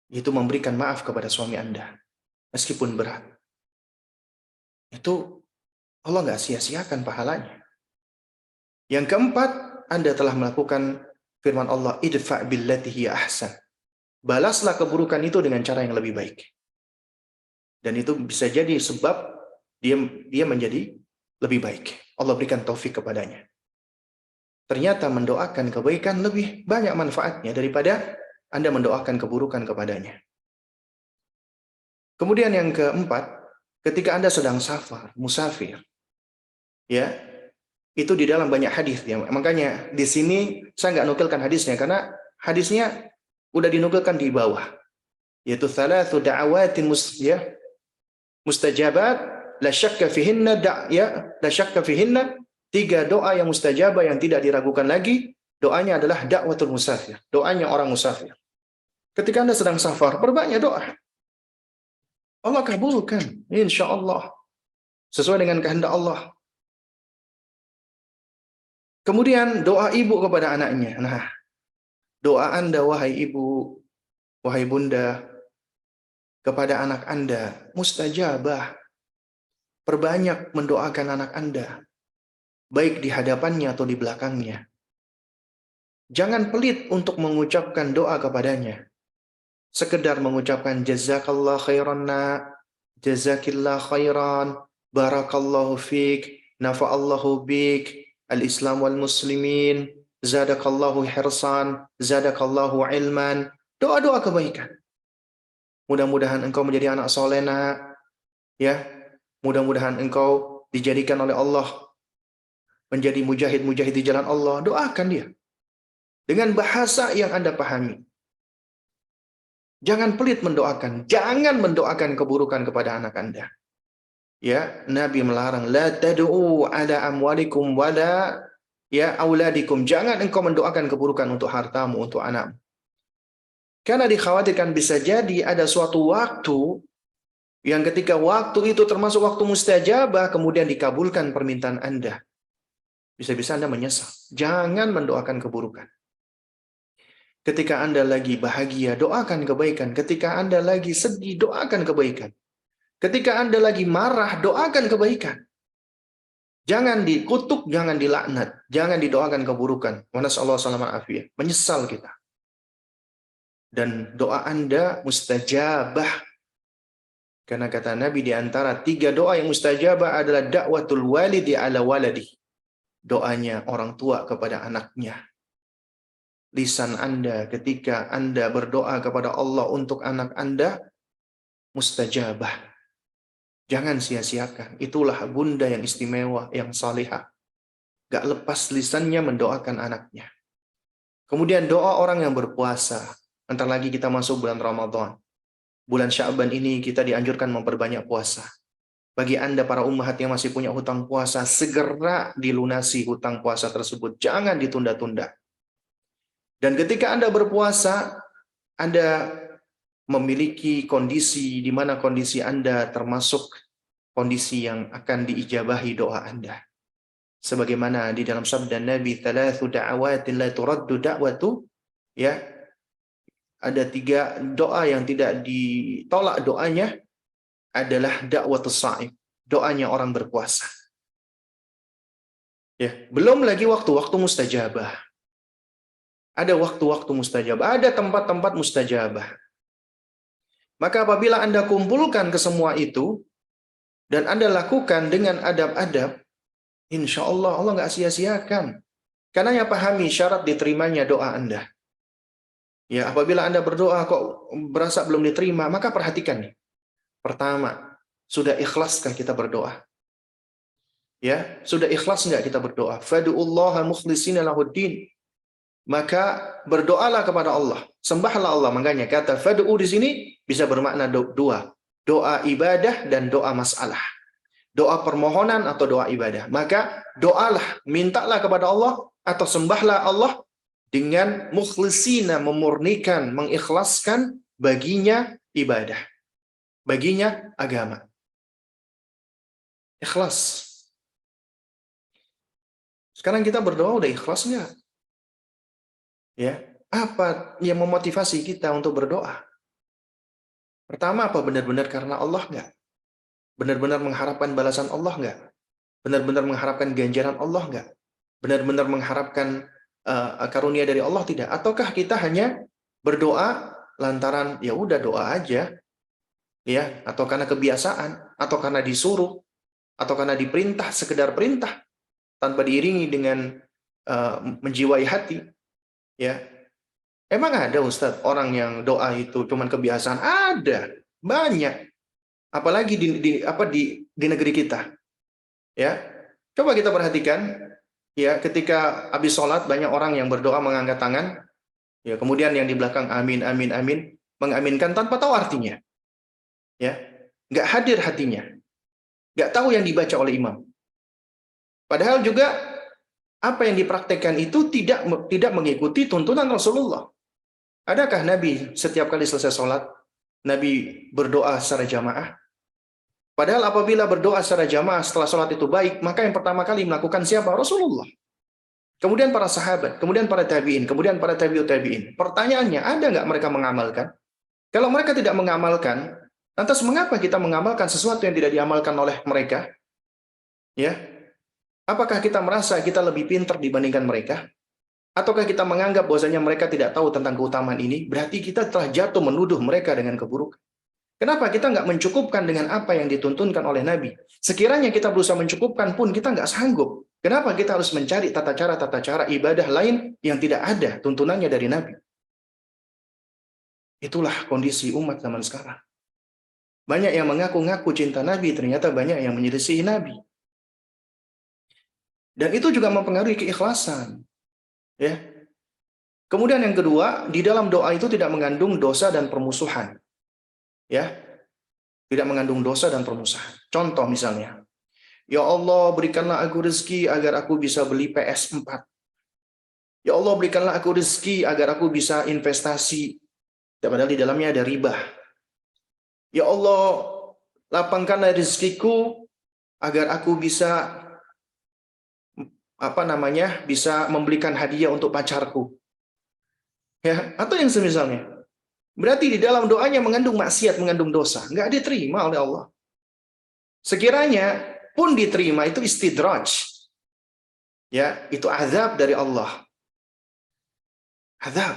Itu memberikan maaf kepada suami Anda. Meskipun berat. Itu Allah nggak sia-siakan pahalanya. Yang keempat, Anda telah melakukan firman Allah, idfa' billati hiya ahsan. Balaslah keburukan itu dengan cara yang lebih baik. Dan itu bisa jadi sebab dia menjadi lebih baik. Allah berikan taufik kepadanya. ternyata mendoakan kebaikan lebih banyak manfaatnya daripada Anda mendoakan keburukan kepadanya. Kemudian yang keempat, ketika Anda sedang musafir, ya, itu di dalam banyak hadis ya. Makanya di sini saya nggak nukilkan hadisnya karena hadisnya udah dinukilkan di bawah, yaitu thalathu da'awatin mustajabat la syakka fihinna la syakka fihinna, 3 doa yang mustajabah yang tidak diragukan lagi. Doanya adalah da'watul musafir, doanya orang musafir. Ketika Anda sedang safar, perbanyak doa. Allah kabulkan, insya Allah, sesuai dengan kehendak Allah. Kemudian doa ibu kepada anaknya. Nah, doa Anda wahai ibu, wahai bunda, kepada anak Anda mustajabah. Perbanyak mendoakan anak Anda, baik di hadapannya atau di belakangnya. Jangan pelit untuk mengucapkan doa kepadanya. Sekedar mengucapkan jazakallah khairan nak, jazakillah khairan, barakallahu fik, nafa'allahu bik, al-islam wal muslimin, zadakallahu hirsan, zadakallahu ilman. Doa-doa kebaikan. Mudah-mudahan engkau menjadi anak soleh nak, ya. Mudah-mudahan engkau dijadikan oleh Allah menjadi mujahid-mujahid di jalan Allah. Doakan dia dengan bahasa yang Anda pahami. Jangan pelit mendoakan, jangan mendoakan keburukan kepada anak Anda. Ya, Nabi melarang la tad'u ala amwalikum wala ya auladikum. Jangan engkau mendoakan keburukan untuk hartamu, untuk anakmu. Karena dikhawatirkan bisa jadi ada suatu waktu yang ketika waktu itu termasuk waktu mustajabah kemudian dikabulkan permintaan Anda. Bisa-bisa Anda menyesal. Jangan mendoakan keburukan. Ketika Anda lagi bahagia, doakan kebaikan. Ketika Anda lagi sedih, doakan kebaikan. Ketika Anda lagi marah, doakan kebaikan. Jangan dikutuk, jangan dilaknat. Jangan didoakan keburukan. Nasallahu alaihi. Menyesal kita. Dan doa Anda mustajabah. Karena kata Nabi di antara 3 doa yang mustajabah adalah da'watul walidi ala waladi. Doanya orang tua kepada anaknya. Lisan Anda ketika Anda berdoa kepada Allah untuk anak Anda mustajabah. Jangan sia-siakan. Itulah bunda yang istimewa, yang salihah. Gak lepas lisannya mendoakan anaknya. Kemudian doa orang yang berpuasa. Antar lagi kita masuk bulan Ramadan. Bulan Sya'ban ini kita dianjurkan memperbanyak puasa. Bagi Anda para ummahat yang masih punya hutang puasa, segera dilunasi hutang puasa tersebut. Jangan ditunda-tunda. Dan ketika Anda berpuasa, Anda memiliki kondisi di mana kondisi Anda termasuk kondisi yang akan diijabahi doa Anda. Sebagaimana di dalam sabda Nabi, "Thalathu da'awatin la turaddu da'watu", ya. Ada 3 doa yang tidak ditolak doanya adalah da'watus sha'im, doanya orang berpuasa. Ya, belum lagi waktu-waktu mustajabah. Ada waktu-waktu mustajabah, ada tempat-tempat mustajabah. Maka apabila Anda kumpulkan ke semua itu, dan Anda lakukan dengan adab-adab, insya Allah, Allah nggak sia-siakan. Karena yang pahami syarat diterimanya doa Anda. Ya, apabila Anda berdoa kok berasa belum diterima, maka perhatikan nih. Pertama, sudah ikhlaskah kita berdoa? Ya, sudah ikhlas nggak kita berdoa? Fadu'ullaha mukhlishina lahuddin. Maka berdoalah kepada Allah, sembahlah Allah. Makanya kata fad'u di sini bisa bermakna 2, doa ibadah dan doa masalah, doa permohonan atau doa ibadah. Maka doalah, mintalah kepada Allah atau sembahlah Allah dengan mukhlisina, memurnikan, mengikhlaskan baginya ibadah, baginya agama. Ikhlas. Sekarang kita berdoa udah ikhlas nggak? Ya, apa yang memotivasi kita untuk berdoa? Pertama, apa benar-benar karena Allah nggak? Benar-benar mengharapkan balasan Allah nggak? Benar-benar mengharapkan ganjaran Allah nggak? Benar-benar mengharapkan karunia dari Allah tidak? Ataukah kita hanya berdoa lantaran ya udah doa aja, ya? Atau karena kebiasaan? Atau karena disuruh? Atau karena diperintah, sekedar perintah tanpa diiringi dengan menjiwai hati. Ya, emang ada Ustadz orang yang doa itu cuman kebiasaan? Ada, banyak. Apalagi di negeri kita. Ya, coba kita perhatikan. Ya, ketika habis sholat banyak orang yang berdoa mengangkat tangan. Ya, kemudian yang di belakang amin amin amin mengaminkan tanpa tahu artinya. Ya, nggak hadir hatinya, nggak tahu yang dibaca oleh imam. Padahal juga apa yang dipraktekkan itu tidak mengikuti tuntunan Rasulullah. Adakah Nabi setiap kali selesai sholat, Nabi berdoa secara jamaah? Padahal apabila berdoa secara jamaah setelah sholat itu baik, maka yang pertama kali melakukan siapa? Rasulullah. Kemudian para sahabat, kemudian para tabi'in, kemudian para tabi'ut tabi'in. Pertanyaannya, ada nggak mereka mengamalkan? Kalau mereka tidak mengamalkan, lantas mengapa kita mengamalkan sesuatu yang tidak diamalkan oleh mereka? Ya, apakah kita merasa kita lebih pintar dibandingkan mereka? Ataukah kita menganggap bahwasanya mereka tidak tahu tentang keutamaan ini? Berarti kita telah jatuh menuduh mereka dengan keburukan. Kenapa kita nggak mencukupkan dengan apa yang dituntunkan oleh Nabi? Sekiranya kita berusaha mencukupkan pun kita nggak sanggup. Kenapa kita harus mencari tata cara ibadah lain yang tidak ada tuntunannya dari Nabi? Itulah kondisi umat zaman sekarang. Banyak yang mengaku-ngaku cinta Nabi, ternyata banyak yang menyelisihi Nabi. Dan itu juga mempengaruhi keikhlasan. Ya. Kemudian yang kedua, di dalam doa itu tidak mengandung dosa dan permusuhan. Ya, tidak mengandung dosa dan permusuhan. Contoh misalnya, ya Allah berikanlah aku rezeki agar aku bisa beli PS4. Ya Allah berikanlah aku rezeki agar aku bisa investasi. Padahal di dalamnya ada riba. Ya Allah lapangkanlah rezekiku agar aku bisa bisa membelikan hadiah untuk pacarku. Ya, atau yang semisalnya. Berarti di dalam doanya mengandung maksiat, mengandung dosa. Nggak diterima oleh Allah. Sekiranya pun diterima, itu istidraj. Ya, itu azab dari Allah. Azab.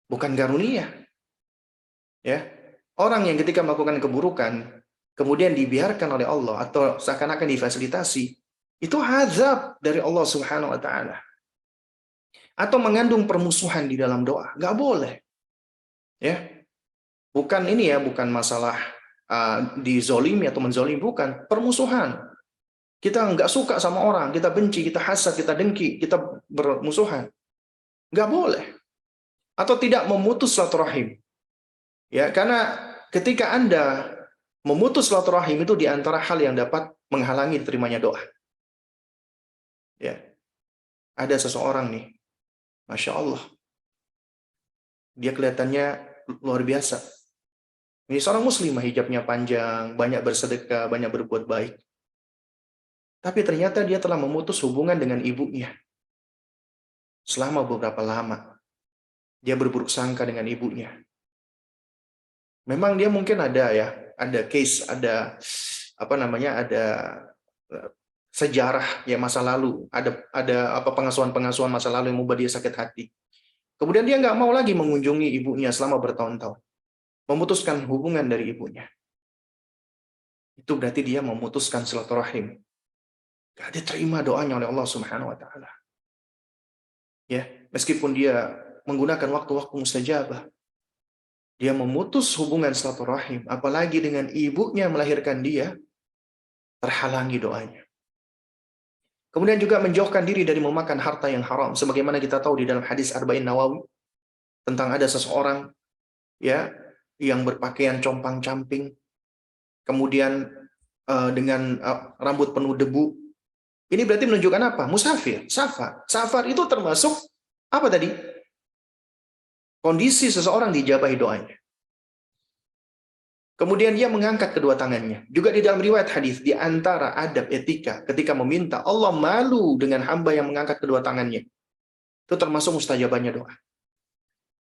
Bukan karunia. Ya. Orang yang ketika melakukan keburukan, kemudian dibiarkan oleh Allah, atau seakan-akan difasilitasi, itu azab dari Allah Subhanahu wa Ta'ala. Atau mengandung permusuhan di dalam doa. Nggak boleh. Ya. Bukan ini ya, bukan masalah dizolimi atau menzolimi, bukan. Permusuhan. Kita nggak suka sama orang, kita benci, kita hasad, kita dengki, kita bermusuhan. Nggak boleh. Atau tidak memutus silaturahim. Ya, karena ketika Anda memutus silaturahim itu di antara hal yang dapat menghalangi diterimanya doa. Ya. Ada seseorang nih, Masya Allah. Dia kelihatannya luar biasa. Ini seorang muslimah, hijabnya panjang, banyak bersedekah, banyak berbuat baik. Tapi ternyata dia telah memutus hubungan dengan ibunya. Selama beberapa lama. Dia berburuk sangka dengan ibunya. Memang dia mungkin ada case, ada sejarah ya masa lalu, ada pengasuhan-pengasuhan masa lalu yang membuat dia sakit hati. Kemudian dia nggak mau lagi mengunjungi ibunya selama bertahun-tahun. Memutuskan hubungan dari ibunya. Itu berarti dia memutuskan silaturahim. Gak diterima doanya oleh Allah Subhanahu wa Ta'ala. Ya, meskipun dia menggunakan waktu-waktu mustajabah, dia memutus hubungan silaturahim, apalagi dengan ibunya melahirkan dia, terhalangi doanya. Kemudian juga menjauhkan diri dari memakan harta yang haram, sebagaimana kita tahu di dalam hadis Arba'in Nawawi tentang ada seseorang ya yang berpakaian compang-camping, kemudian dengan rambut penuh debu. Ini berarti menunjukkan apa? Musafir, safar. Safar itu termasuk apa tadi? Kondisi seseorang dijabahi doanya. Kemudian dia mengangkat kedua tangannya. Juga di dalam riwayat hadis, di antara adab etika ketika meminta, Allah malu dengan hamba yang mengangkat kedua tangannya. Itu termasuk mustajabahnya doa.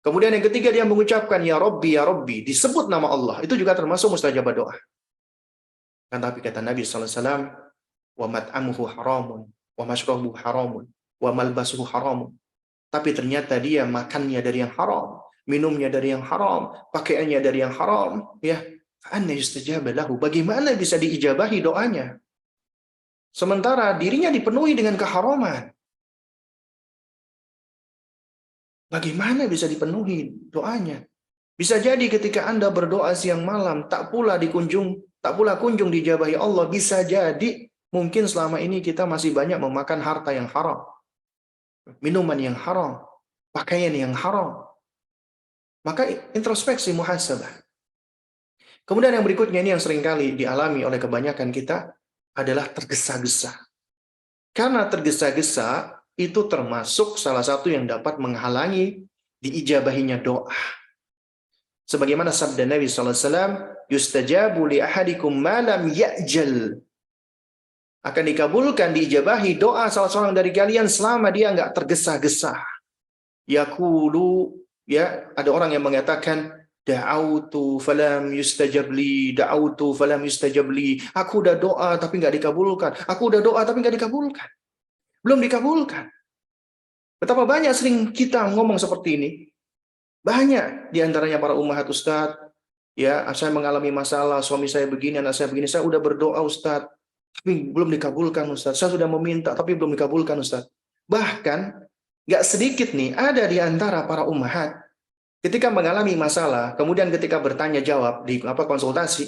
Kemudian yang ketiga dia mengucapkan ya Rabbi, disebut nama Allah. Itu juga termasuk mustajabah doa. Kan tapi kata Nabi SAW, wa mat'amuhu haramun, wa mashrabuhu haramun, wa malbasuhu haramun. Tapi ternyata dia makannya dari yang haram, minumnya dari yang haram, pakaiannya dari yang haram. Ya, anna yustajaba lahu. Bagaimana bisa diijabahi doanya? Sementara dirinya dipenuhi dengan keharaman. Bagaimana bisa dipenuhi doanya? Bisa jadi ketika Anda berdoa siang malam, tak pula kunjung dijabahi Allah. Bisa jadi mungkin selama ini kita masih banyak memakan harta yang haram, minuman yang haram, pakaian yang haram. Maka introspeksi, muhasabah. Kemudian yang berikutnya ini yang seringkali dialami oleh kebanyakan kita adalah tergesa-gesa. Karena tergesa-gesa itu termasuk salah satu yang dapat menghalangi diijabahinya doa. Sebagaimana sabda Nabi SAW, yustajabu li ahadikum ma lam ya'jal. Akan dikabulkan, diijabahi doa salah seorang dari kalian selama dia nggak tergesa-gesa. Yaqulu, ya, ada orang yang mengatakan, da'autu falam yustajab li, da'autu falam yustajab li. Aku udah doa tapi nggak dikabulkan. Aku udah doa tapi nggak dikabulkan. Belum dikabulkan. Betapa banyak sering kita ngomong seperti ini. Banyak diantaranya para ummahat, Ustadz, ya, saya mengalami masalah, suami saya begini, anak saya begini, saya udah berdoa Ustadz, tapi belum dikabulkan Ustadz. Saya sudah meminta tapi belum dikabulkan Ustadz. Bahkan nggak sedikit nih ada di antara para ummahat ketika mengalami masalah, kemudian ketika bertanya jawab di konsultasi,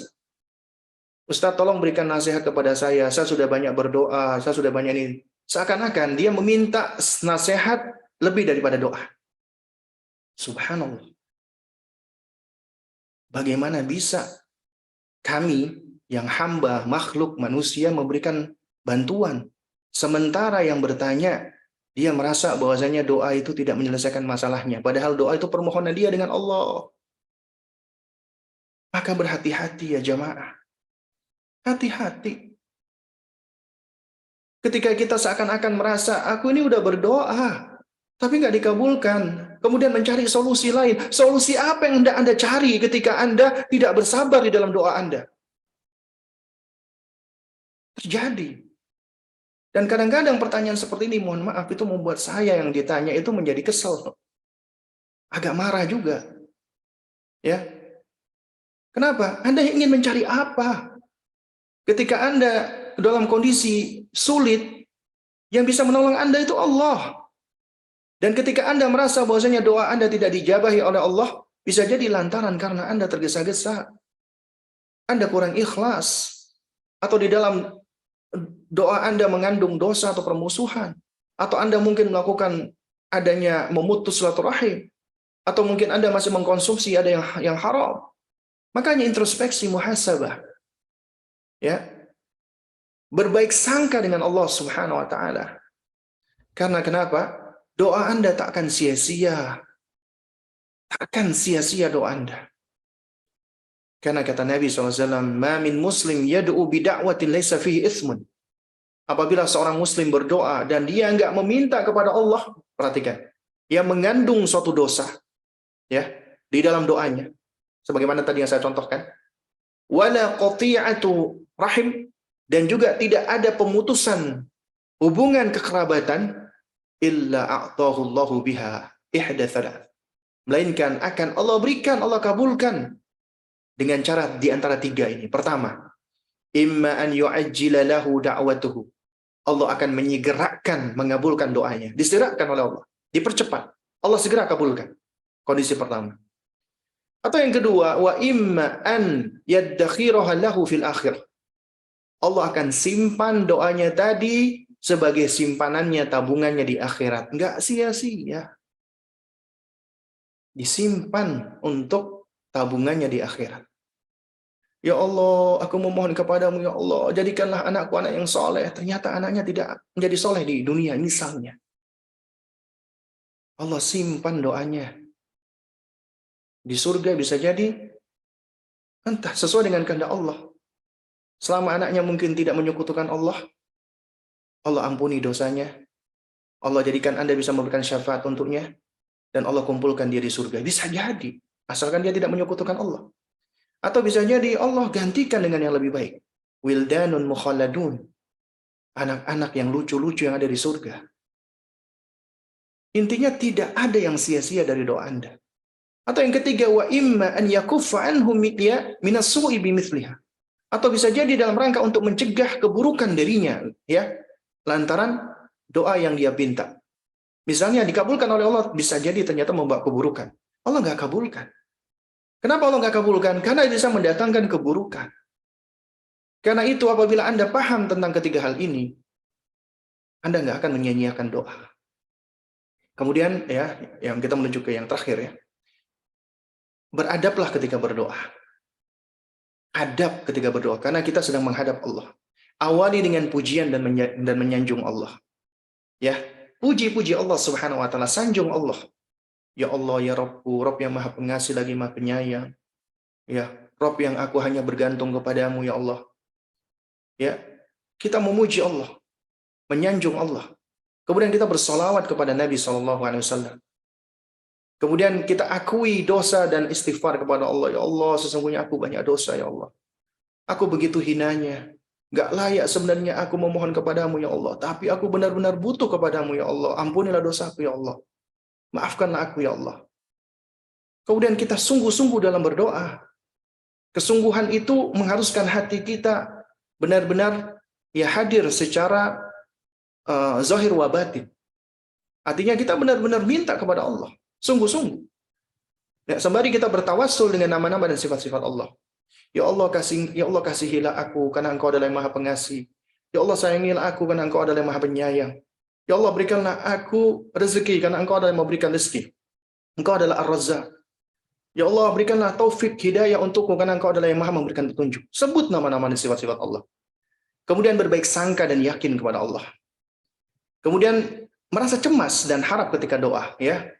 Ustadz tolong berikan nasihat kepada saya sudah banyak berdoa, saya sudah banyak ini. Seakan-akan dia meminta nasihat lebih daripada doa. Subhanallah. Bagaimana bisa kami yang hamba, makhluk, manusia memberikan bantuan, sementara yang bertanya, dia merasa bahwasanya doa itu tidak menyelesaikan masalahnya. Padahal doa itu permohonan dia dengan Allah. Maka berhati-hati ya jamaah. Hati-hati. Ketika kita seakan-akan merasa, aku ini udah berdoa, tapi nggak dikabulkan. Kemudian mencari solusi lain. Solusi apa yang Anda cari ketika Anda tidak bersabar di dalam doa Anda? Terjadi. Dan kadang-kadang pertanyaan seperti ini, mohon maaf, itu membuat saya yang ditanya itu menjadi kesel. Agak marah juga. Ya. Kenapa? Anda ingin mencari apa? Ketika Anda dalam kondisi sulit, yang bisa menolong Anda itu Allah. Dan ketika Anda merasa bahwasanya doa Anda tidak dijabahi oleh Allah, bisa jadi lantaran karena Anda tergesa-gesa. Anda kurang ikhlas. Atau di dalam doa Anda mengandung dosa atau permusuhan. Atau Anda mungkin melakukan adanya memutus silaturahim. Atau mungkin Anda masih mengkonsumsi ada yang haram. Makanya introspeksi, muhasabah. Ya. Berbaik sangka dengan Allah Subhanahu wa taala. Karena kenapa? Doa Anda tak akan sia-sia. Tak akan sia-sia doa Anda. Karena kata Nabi SAW, "Ma min muslim yad'u bida'watin laysa fihi itsmun." Apabila seorang muslim berdoa dan dia enggak meminta kepada Allah, perhatikan, yang mengandung suatu dosa, ya, di dalam doanya. Sebagaimana tadi yang saya contohkan. Wala qati'atu rahim, dan juga tidak ada pemutusan hubungan kekerabatan, illa a'tahu Allahu biha ihda thalath. Melainkan akan Allah berikan, Allah kabulkan dengan cara di antara tiga ini. Pertama, imma an yu'ajjila lahu da'watuhu. Allah akan menyegerakan mengabulkan doanya. Disegerakan oleh Allah, dipercepat. Allah segera kabulkan. Kondisi pertama. Atau yang kedua, wa imma an yaddakhiraha lahu fil akhir. Allah akan simpan doanya tadi sebagai simpanannya, tabungannya di akhirat. Enggak sia-sia. Disimpan untuk tabungannya di akhirat. Ya Allah, aku memohon kepadamu, ya Allah, jadikanlah anakku anak yang soleh. Ternyata anaknya tidak menjadi soleh di dunia, misalnya. Allah simpan doanya. Di surga bisa jadi, entah sesuai dengan kehendak Allah. Selama anaknya mungkin tidak menyekutukan Allah, Allah ampuni dosanya. Allah jadikan Anda bisa memberikan syafaat untuknya. Dan Allah kumpulkan dia di surga. Bisa jadi. Asalkan dia tidak menyekutukan Allah. Atau bisa jadi Allah gantikan dengan yang lebih baik. Wildanun mukhalladun. Anak-anak yang lucu-lucu yang ada di surga. Intinya tidak ada yang sia-sia dari doa Anda. Atau yang ketiga, wa imma an yakuffa anhum minas su'i bimithliha. Atau bisa jadi dalam rangka untuk mencegah keburukan darinya, ya, lantaran doa yang dia pinta. Misalnya dikabulkan oleh Allah, bisa jadi ternyata membawa keburukan. Allah nggak kabulkan. Kenapa Allah nggak kabulkan? Karena bisa mendatangkan keburukan. Karena itu apabila Anda paham tentang ketiga hal ini, Anda nggak akan menyia-nyiakan doa. Kemudian ya, yang kita menuju ke yang terakhir ya. Beradablah ketika berdoa. Adab ketika berdoa, karena kita sedang menghadap Allah. Awali dengan pujian dan menyanjung Allah. Ya, puji-puji Allah Subhanahu wa taala, sanjung Allah. Ya Allah, ya Rabbku, Rabb yang Maha Pengasih lagi Maha Penyayang. Ya, Rabb yang aku hanya bergantung kepadamu ya Allah. Ya, kita memuji Allah, menyanjung Allah. Kemudian kita bersolawat kepada Nabi SAW. Kemudian kita akui dosa dan istighfar kepada Allah. Ya Allah, sesungguhnya aku banyak dosa ya Allah. Aku begitu hinanya. Gak layak sebenarnya aku memohon kepadamu ya Allah. Tapi aku benar-benar butuh kepadamu ya Allah. Ampunilah dosaku ya Allah. Maafkanlah aku ya Allah. Kemudian kita sungguh-sungguh dalam berdoa. Kesungguhan itu mengharuskan hati kita benar-benar ya hadir secara zahir wa batin. Artinya kita benar-benar minta kepada Allah. Sungguh-sungguh. Ya, sembari kita bertawassul dengan nama-nama dan sifat-sifat Allah. Ya Allah kasihilah aku karena Engkau adalah yang Maha Pengasih. Ya Allah sayangilah aku karena Engkau adalah yang Maha Penyayang. Ya Allah berikanlah aku rezeki karena Engkau adalah yang memberikan rezeki. Engkau adalah Ar-Razzaq. Ya Allah berikanlah taufik hidayah untukku karena Engkau adalah yang Maha memberikan petunjuk. Sebut nama-nama dan sifat-sifat Allah. Kemudian berbaik sangka dan yakin kepada Allah. Kemudian merasa cemas dan harap ketika doa, ya.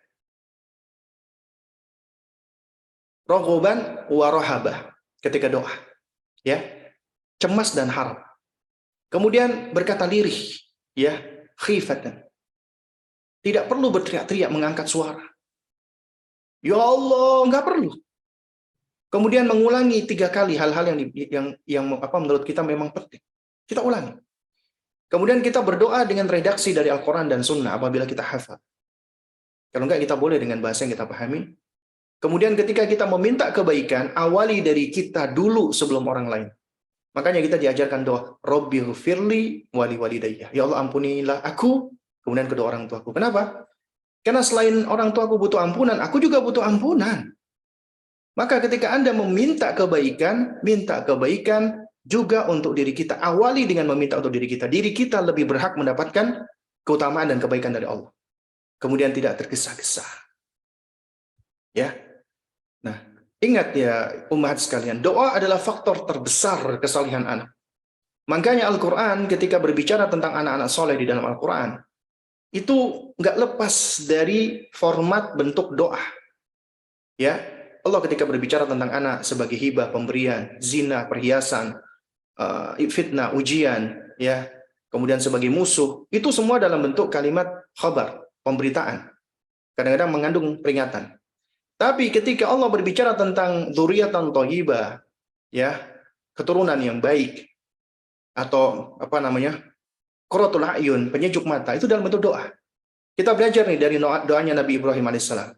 Raghaban wa rahabah ketika doa, ya. Cemas dan harap. Kemudian berkata lirih, ya, khifatan. Tidak perlu berteriak-teriak mengangkat suara. Ya Allah, nggak perlu. Kemudian mengulangi 3 kali hal-hal yang menurut kita memang penting. Kita ulangi. Kemudian kita berdoa dengan redaksi dari Al-Quran dan Sunnah apabila kita hafal. Kalau enggak, kita boleh dengan bahasa yang kita pahami. Kemudian ketika kita meminta kebaikan, awali dari kita dulu sebelum orang lain. Makanya kita diajarkan doa, Rabbighfirli wali walidayya. Ya Allah, ampunilah aku, kemudian kedua orang tuaku. Kenapa? Karena selain orang tuaku butuh ampunan, aku juga butuh ampunan. Maka ketika Anda meminta kebaikan, minta kebaikan juga untuk diri kita. Awali dengan meminta untuk diri kita. Diri kita lebih berhak mendapatkan keutamaan dan kebaikan dari Allah. Kemudian tidak tergesa-gesa. Ya. Nah, ingat ya umat sekalian, doa adalah faktor terbesar kesalihan anak. Makanya Al-Quran ketika berbicara tentang anak-anak soleh di dalam Al-Quran, itu nggak lepas dari format bentuk doa. Ya, Allah ketika berbicara tentang anak sebagai hibah, pemberian, zina, perhiasan, fitnah, ujian, ya, kemudian sebagai musuh, itu semua dalam bentuk kalimat khabar, pemberitaan. Kadang-kadang mengandung peringatan. Tapi ketika Allah berbicara tentang dzurriyyatan thayyibah, ya, keturunan yang baik, atau qurratul a'yun, penyejuk mata, itu dalam bentuk doa. Kita belajar nih dari doanya Nabi Ibrahim alaihissalam.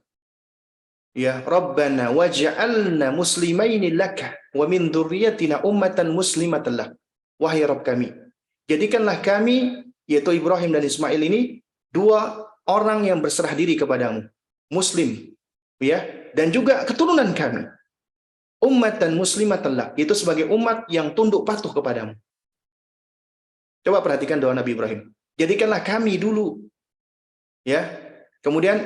Ya, Rabbana waj'alna muslimaini laka wa min dzurriyyatina ummatan muslimatan lak. Wahai Rabb kami, jadikanlah kami, yaitu Ibrahim dan Ismail ini, 2 orang yang berserah diri kepadamu, muslim, ya, dan juga keturunan kami, ummatan muslimatan lak, itu sebagai umat yang tunduk patuh kepadamu. Coba perhatikan doa Nabi Ibrahim. Jadikanlah kami dulu, ya. Kemudian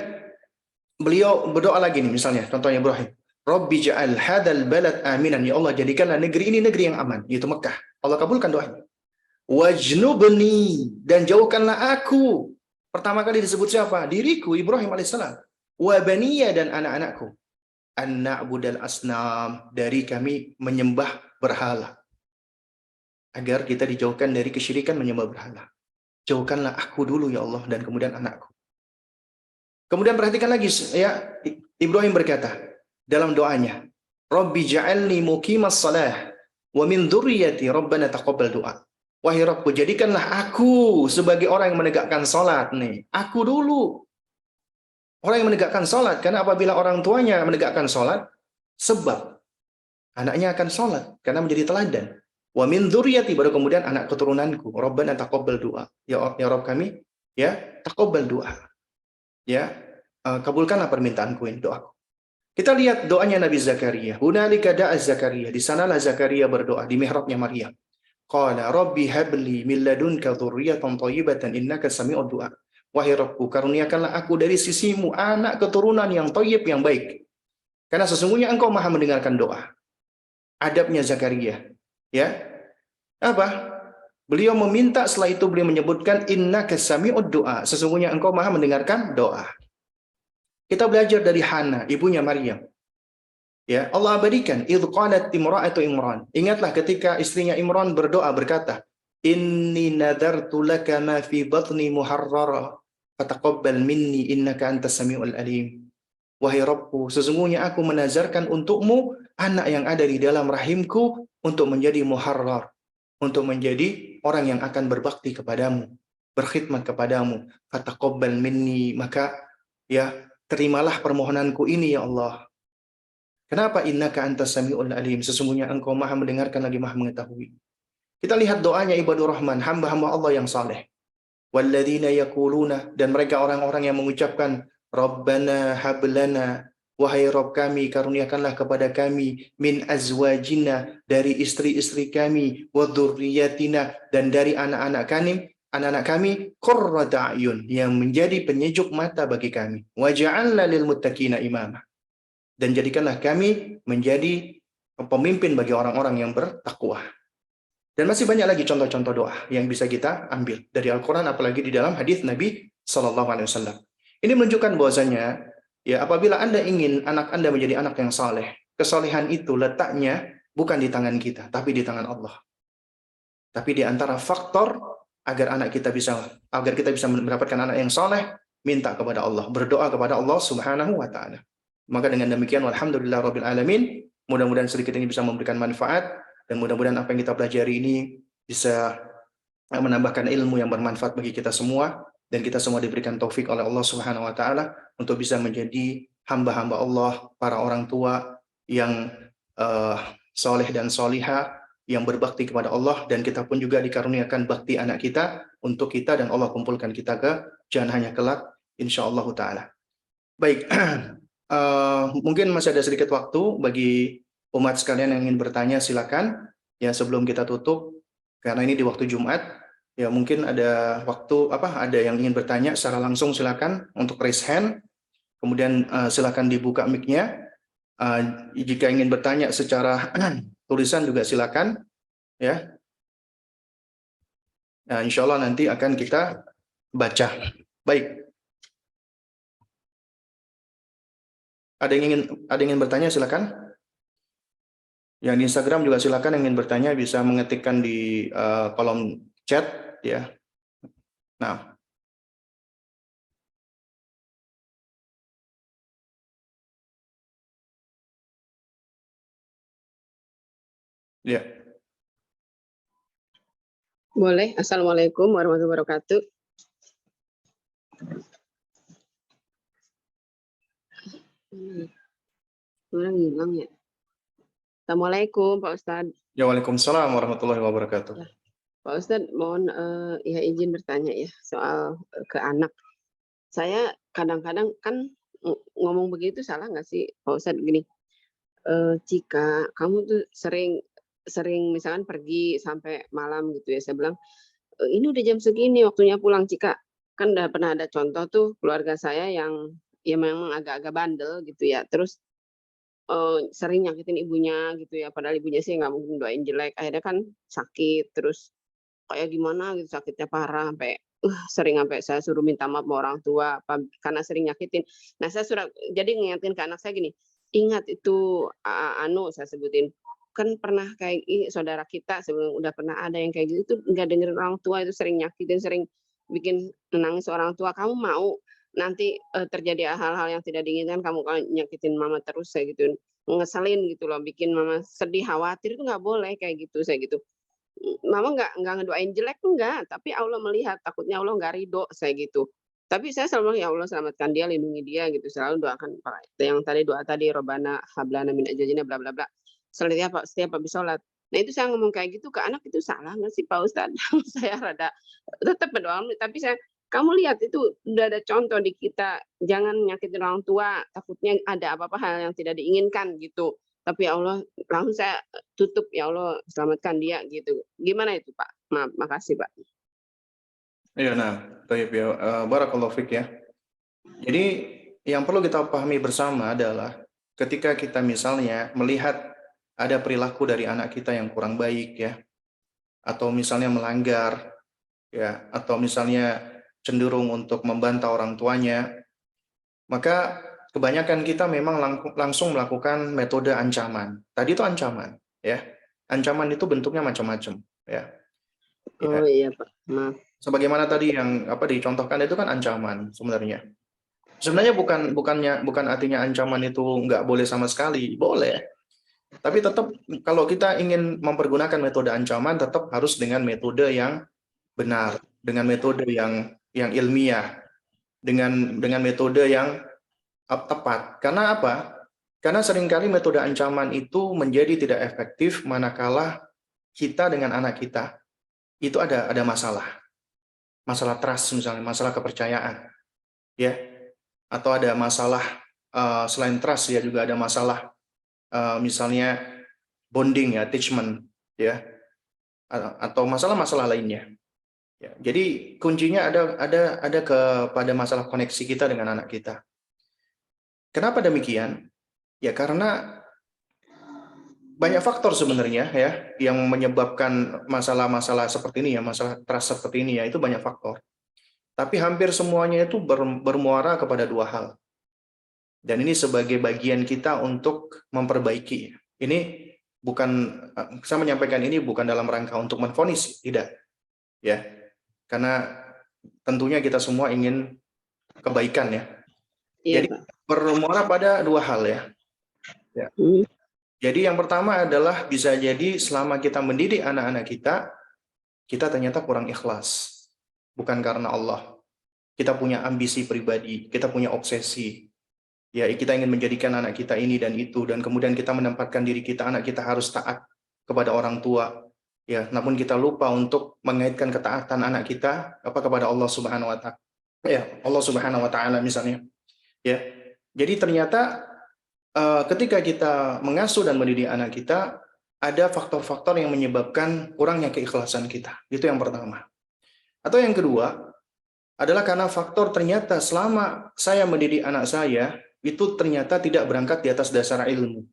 beliau berdoa lagi nih, misalnya contohnya Ibrahim, Rabbi ja'al hadzal balad aminan, ya Allah jadikanlah negeri ini negeri yang aman, yaitu Mekah. Allah kabulkan doanya. Wajnubni, dan jauhkanlah aku. Pertama kali disebut siapa? Diriku, Ibrahim alaihissalam. Wa baniya, dan anak-anakku. An na'budal asnam, dari kami menyembah berhala. Agar kita dijauhkan dari kesyirikan menyembah berhala. Jauhkanlah aku dulu ya Allah, dan kemudian anakku. Kemudian perhatikan lagi, ya, Ibrahim berkata dalam doanya, Rabbi ja'alni muqimas salah wa min dzurriyyati rabbana taqabbal du'a. Wahai Rabbku, jadikanlah aku sebagai orang yang menegakkan salat nih. Aku dulu orang yang menegakkan salat, karena apabila orang tuanya menegakkan salat, sebab anaknya akan salat karena menjadi teladan. Wa min dzurriyyati, baru kemudian anak keturunanku. Rabbana taqabbal du'a. Ya Rabb kami, ya, taqabbal du'a. Ya, kabulkanlah permintaanku ini, doaku. Kita lihat doanya Nabi Zakaria. Hunalika da'a Zakaria. Di sanalah Zakaria berdoa di mihrabnya Maryam. Qala rabbi habli min ladunka dzurriyyatan thayyibatan innaka sami'ud du'a. Wahai Rabbku, karuniakanlah aku dari sisimu anak keturunan yang thayyib, yang baik. Karena sesungguhnya engkau maha mendengarkan doa. Adabnya Zakaria. Ya. Apa? Beliau meminta, setelah itu beliau menyebutkan innaka sami'ud du'a. Sesungguhnya engkau maha mendengarkan doa. Kita belajar dari Hana, ibunya Maryam. Ya, Allah abadikan idh qalat imra'atu Imran. Ingatlah ketika istrinya Imran berdoa berkata, "Inni nadartu laka ma fi batni muharrara fataqabbal minni innaka antas samiul alim." Wahai Rabbku, sesungguhnya aku menazarkan untukmu anak yang ada di dalam rahimku untuk menjadi muharrar, untuk menjadi orang yang akan berbakti kepadamu, berkhidmat kepadamu. Fataqabbal minni, maka ya terimalah permohonanku ini ya Allah. Kenapa innaka antas samiul alim? Sesungguhnya engkau maha mendengarkan lagi maha mengetahui. Kita lihat doanya ibadur rahman, hamba-hamba Allah yang saleh. Walladzina yaquluna, dan mereka orang-orang yang mengucapkan Rabbana hablana, wahai Rabb kami, karuniakanlah kepada kami min azwajina, dari istri-istri kami, wa dzurriyyatina, dan dari anak-anak kami, qurrata a'yun, yang menjadi penyejuk mata bagi kami. Waj'alna lil muttaqina imama, dan jadikanlah kami menjadi pemimpin bagi orang-orang yang bertakwa. Dan masih banyak lagi contoh-contoh doa yang bisa kita ambil dari Al-Quran, apalagi di dalam hadis Nabi Sallallahu Alaihi Wasallam. Ini menunjukkan bahwasanya, ya, apabila Anda ingin anak Anda menjadi anak yang saleh, kesalehan itu letaknya bukan di tangan kita, tapi di tangan Allah. Tapi di antara faktor agar kita bisa mendapatkan anak yang saleh, minta kepada Allah, berdoa kepada Allah Subhanahu wa taala. Maka dengan demikian, walhamdulillah rabbil alamin, mudah-mudahan sedikit ini bisa memberikan manfaat, dan mudah-mudahan apa yang kita pelajari ini bisa menambahkan ilmu yang bermanfaat bagi kita semua, dan kita semua diberikan taufik oleh Allah Subhanahu wa taala untuk bisa menjadi hamba-hamba Allah, para orang tua yang soleh dan solihah, yang berbakti kepada Allah, dan kita pun juga dikaruniakan bakti anak kita untuk kita, dan Allah kumpulkan kita ke jannahnya kelak insyaallah taala. Baik, mungkin masih ada sedikit waktu bagi umat sekalian yang ingin bertanya, silakan. Ya, sebelum kita tutup, karena ini di waktu Jumat, ya mungkin ada waktu ada yang ingin bertanya secara langsung, silakan untuk raise hand. Kemudian silakan dibuka mic-nya. Jika ingin bertanya secara tulisan juga silakan, ya. Nah, insya Allah nanti akan kita baca. Baik. Ada yang ingin bertanya, silakan. Yang di Instagram juga silakan, yang ingin bertanya bisa mengetikkan di kolom chat, ya. Nah, ya. Boleh. Assalamualaikum warahmatullahi wabarakatuh. Orang hilang ya. Assalamualaikum Pak Ustadz. Ya, waalaikumsalam warahmatullahi wabarakatuh. Ya, Pak Ustadz, mohon ya izin bertanya ya soal ke anak. Saya kadang-kadang kan ngomong begitu salah nggak sih Pak Ustadz? Gini, jika kamu tuh sering misalkan pergi sampai malam gitu ya, saya bilang ini udah jam segini waktunya pulang, Cika. Kan udah pernah ada contoh tuh keluarga saya yang ya memang agak-agak bandel gitu ya, terus sering nyakitin ibunya gitu ya, padahal ibunya sih nggak mungkin doain jelek, akhirnya kan sakit, terus kayak gimana gitu, sakitnya parah sampai sering sampai saya suruh minta maaf sama orang tua karena sering nyakitin. Nah, saya jadi ngingetin ke anak saya gini, ingat itu saya sebutin, kan pernah kayak saudara kita sebelum udah pernah ada yang kayak gitu tuh nggak dengerin orang tua, itu sering nyakitin, sering bikin nangis orang tua. Kamu mau nanti terjadi hal-hal yang tidak diinginkan kamu kalau nyakitin mama terus, saya gitu, ngeselin gitu loh, bikin mama sedih, khawatir, itu nggak boleh kayak gitu, saya gitu. Mama nggak ngedoain jelek, enggak, tapi Allah melihat, takutnya Allah nggak ridho, saya gitu. Tapi saya selalu bilang, ya Allah selamatkan dia, lindungi dia gitu, selalu doakan yang tadi, doa tadi, Robbana hablana min azwajina bla bla bla, setiap habis sholat. Nah, itu saya ngomong kayak gitu ke anak, itu salah nggak sih Pak Ustadz? Saya rada tetap berdoa, tapi saya kamu lihat itu udah ada contoh di kita, jangan nyakitin orang tua, takutnya ada apa-apa hal yang tidak diinginkan gitu. Tapi ya Allah langsung saya tutup, ya Allah selamatkan dia gitu. Gimana itu Pak? Maaf, makasih Pak. Iya, nah, baik ya, barakallahu fik ya. Jadi yang perlu kita pahami bersama adalah ketika kita misalnya melihat ada perilaku dari anak kita yang kurang baik ya, atau misalnya melanggar ya, atau misalnya cenderung untuk membantah orang tuanya, maka kebanyakan kita memang langsung melakukan metode ancaman. Tadi itu ancaman ya. Ancaman itu bentuknya macam-macam ya. Ya, Oh iya Pak, maaf. sebagaimana tadi yang dicontohkan itu kan ancaman sebenarnya. Sebenarnya bukan artinya ancaman itu nggak boleh sama sekali, boleh. Tapi tetap kalau kita ingin mempergunakan metode ancaman tetap harus dengan metode yang benar, dengan metode yang ilmiah, dengan metode yang tepat. Karena apa? Karena seringkali metode ancaman itu menjadi tidak efektif manakala kita dengan anak kita itu ada masalah trust misalnya, masalah kepercayaan, ya, atau ada masalah selain trust ya juga ada masalah misalnya bonding ya, attachment ya, atau masalah-masalah lainnya. Ya, jadi kuncinya ada kepada masalah koneksi kita dengan anak kita. Kenapa demikian? Ya karena banyak faktor sebenarnya ya yang menyebabkan masalah-masalah seperti ini ya, masalah trust seperti ini ya, itu banyak faktor. Tapi hampir semuanya itu bermuara kepada dua hal. Dan ini sebagai bagian kita untuk memperbaiki. Ini bukan, saya menyampaikan ini bukan dalam rangka untuk menvonis, tidak. Ya, karena tentunya kita semua ingin kebaikan ya. Iya Jadi Pak. bermuara pada dua hal ya. Ya. Jadi yang pertama adalah bisa jadi selama kita mendidik anak-anak kita ternyata kurang ikhlas. Bukan karena Allah. Kita punya ambisi pribadi, kita punya obsesi. Ya, kita ingin menjadikan anak kita ini dan itu, dan kemudian kita menempatkan diri kita, anak kita harus taat kepada orang tua. Ya, namun kita lupa untuk mengaitkan ketaatan anak kita kepada Allah Subhanahu wa taala. Ya, Allah Subhanahu wa taala misalnya. Ya. Jadi ternyata ketika kita mengasuh dan mendidik anak kita, ada faktor-faktor yang menyebabkan kurangnya keikhlasan kita. Itu yang pertama. Atau yang kedua, adalah karena faktor ternyata selama saya mendidik anak saya, itu ternyata tidak berangkat di atas dasar ilmu.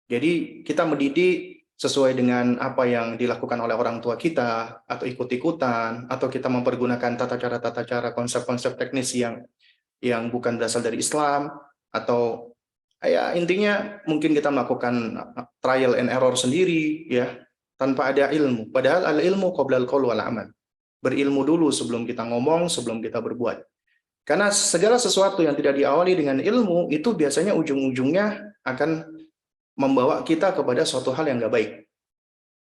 Jadi kita mendidik sesuai dengan apa yang dilakukan oleh orang tua kita, atau ikut-ikutan, atau kita mempergunakan tata cara, konsep-konsep teknis yang bukan berasal dari Islam, atau ya intinya mungkin kita melakukan trial and error sendiri ya tanpa ada ilmu. Padahal al ilmu qoblal qaul wal amal. Berilmu dulu sebelum kita ngomong, sebelum kita berbuat. Karena segala sesuatu yang tidak diawali dengan ilmu itu biasanya ujung-ujungnya akan membawa kita kepada suatu hal yang nggak baik.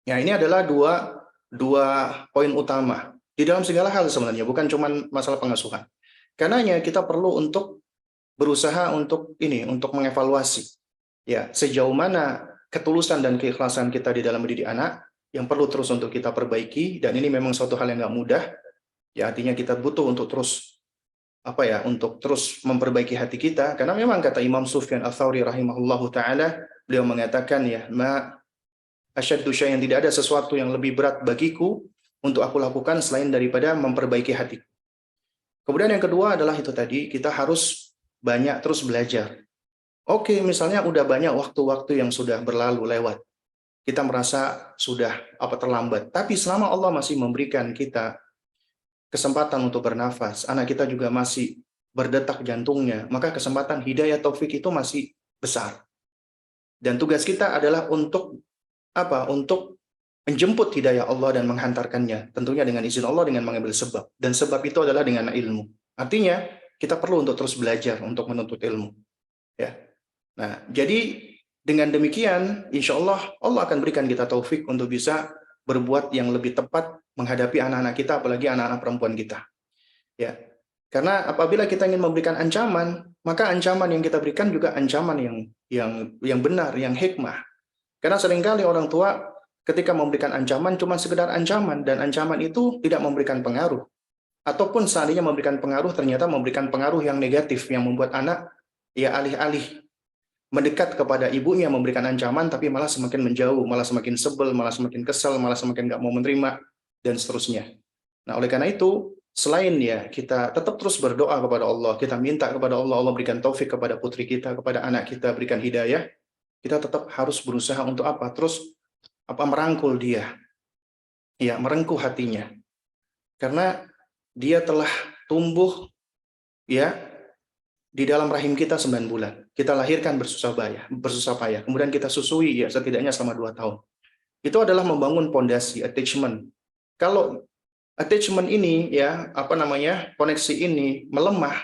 Ya, ini adalah dua poin utama di dalam segala hal sebenarnya, bukan cuma masalah pengasuhan. Karenanya kita perlu untuk berusaha untuk mengevaluasi ya sejauh mana ketulusan dan keikhlasan kita di dalam mendidik anak yang perlu terus untuk kita perbaiki, dan ini memang suatu hal yang nggak mudah ya, artinya kita butuh untuk terus untuk terus memperbaiki hati kita, karena memang kata Imam Sufyan Ats-Tsauri rahimahullahu taala, beliau mengatakan ya asyaddu syai'in, tidak ada sesuatu yang lebih berat bagiku untuk aku lakukan selain daripada memperbaiki hati. Kemudian yang kedua adalah itu tadi, kita harus banyak terus belajar. Oke, misalnya udah banyak waktu-waktu yang sudah berlalu lewat, kita merasa sudah terlambat. Tapi selama Allah masih memberikan kita kesempatan untuk bernafas, anak kita juga masih berdetak jantungnya, maka kesempatan hidayah taufik itu masih besar. Dan tugas kita adalah untuk Untuk menjemput hidayah Allah dan menghantarkannya, tentunya dengan izin Allah, dengan mengambil sebab. Dan sebab itu adalah dengan ilmu. Artinya, kita perlu untuk terus belajar untuk menuntut ilmu. Ya. Nah, jadi dengan demikian, insya Allah akan berikan kita taufik untuk bisa berbuat yang lebih tepat menghadapi anak-anak kita, apalagi anak-anak perempuan kita. Ya, karena apabila kita ingin memberikan ancaman, maka ancaman yang kita berikan juga ancaman yang benar, yang hikmah. Karena seringkali orang tua ketika memberikan ancaman cuma sekedar ancaman, dan ancaman itu tidak memberikan pengaruh. ataupun seandainya memberikan pengaruh, ternyata memberikan pengaruh yang negatif yang membuat anak ya alih-alih mendekat kepada ibunya memberikan ancaman, tapi malah semakin menjauh, malah semakin sebel, malah semakin kesal, malah semakin nggak mau menerima, dan seterusnya. Nah, oleh karena itu, selain ya kita tetap terus berdoa kepada Allah, kita minta kepada Allah, Allah berikan taufik kepada putri kita, kepada anak kita, berikan hidayah, kita tetap harus berusaha untuk apa? Terus merangkul dia, ya merengkuh hatinya, karena dia telah tumbuh ya di dalam rahim kita 9 bulan. Kita lahirkan bersusah payah. Kemudian kita susui ya setidaknya selama 2 tahun. Itu adalah membangun pondasi, attachment. Kalau attachment ini ya, koneksi ini melemah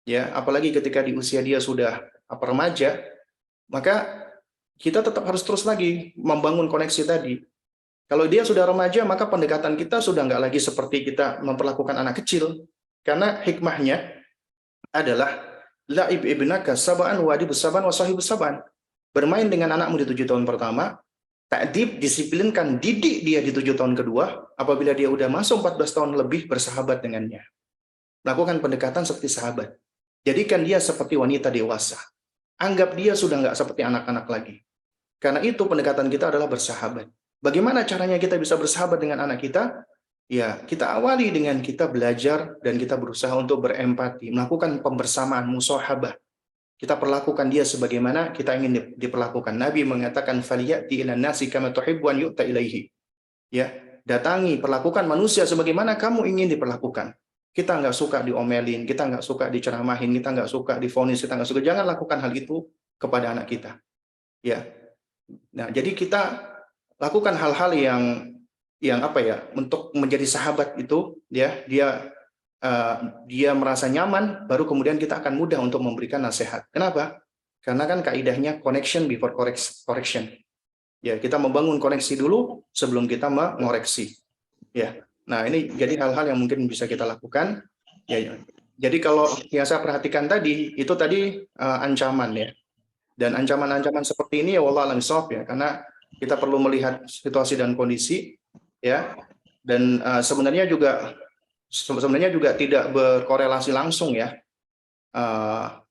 ya, apalagi ketika di usia dia sudah remaja, maka kita tetap harus terus lagi membangun koneksi tadi. Kalau dia sudah remaja, maka pendekatan kita sudah nggak lagi seperti kita memperlakukan anak kecil. Karena hikmahnya adalah la'ib ibnaka sab'an wadibus sab'an wa sahibus sab'an. Bermain dengan anakmu di 7 tahun pertama, ta'dib, disiplinkan, didik dia di 7 tahun kedua, apabila dia udah masuk 14 tahun lebih bersahabat dengannya. Lakukan pendekatan seperti sahabat. Jadikan dia seperti wanita dewasa. Anggap dia sudah nggak seperti anak-anak lagi. Karena itu pendekatan kita adalah bersahabat. Bagaimana caranya kita bisa bersahabat dengan anak kita? Ya, kita awali dengan kita belajar dan kita berusaha untuk berempati, melakukan pembersamaan, musahabah. Kita perlakukan dia sebagaimana kita ingin diperlakukan. Nabi mengatakan faliyati ilan nasi kama tuhibbu an yu'ta ilaihi. Ya, datangi, perlakukan manusia sebagaimana kamu ingin diperlakukan. Kita nggak suka diomelin, kita nggak suka diceramahin, kita nggak suka divonis, kita nggak suka. Jangan lakukan hal itu kepada anak kita. Ya. Nah, jadi kita lakukan hal-hal yang untuk menjadi sahabat itu ya, dia merasa nyaman, baru kemudian kita akan mudah untuk memberikan nasihat. Kenapa? Karena kan kaidahnya connection before correction. Ya, kita membangun koneksi dulu sebelum kita mengoreksi. Ya. Nah, ini jadi hal-hal yang mungkin bisa kita lakukan. Ya. Jadi kalau yang saya perhatikan tadi, itu tadi ancaman ya. Dan ancaman-ancaman seperti ini ya wallah alam shawab ya, karena kita perlu melihat situasi dan kondisi ya. Dan sebenarnya juga tidak berkorelasi langsung ya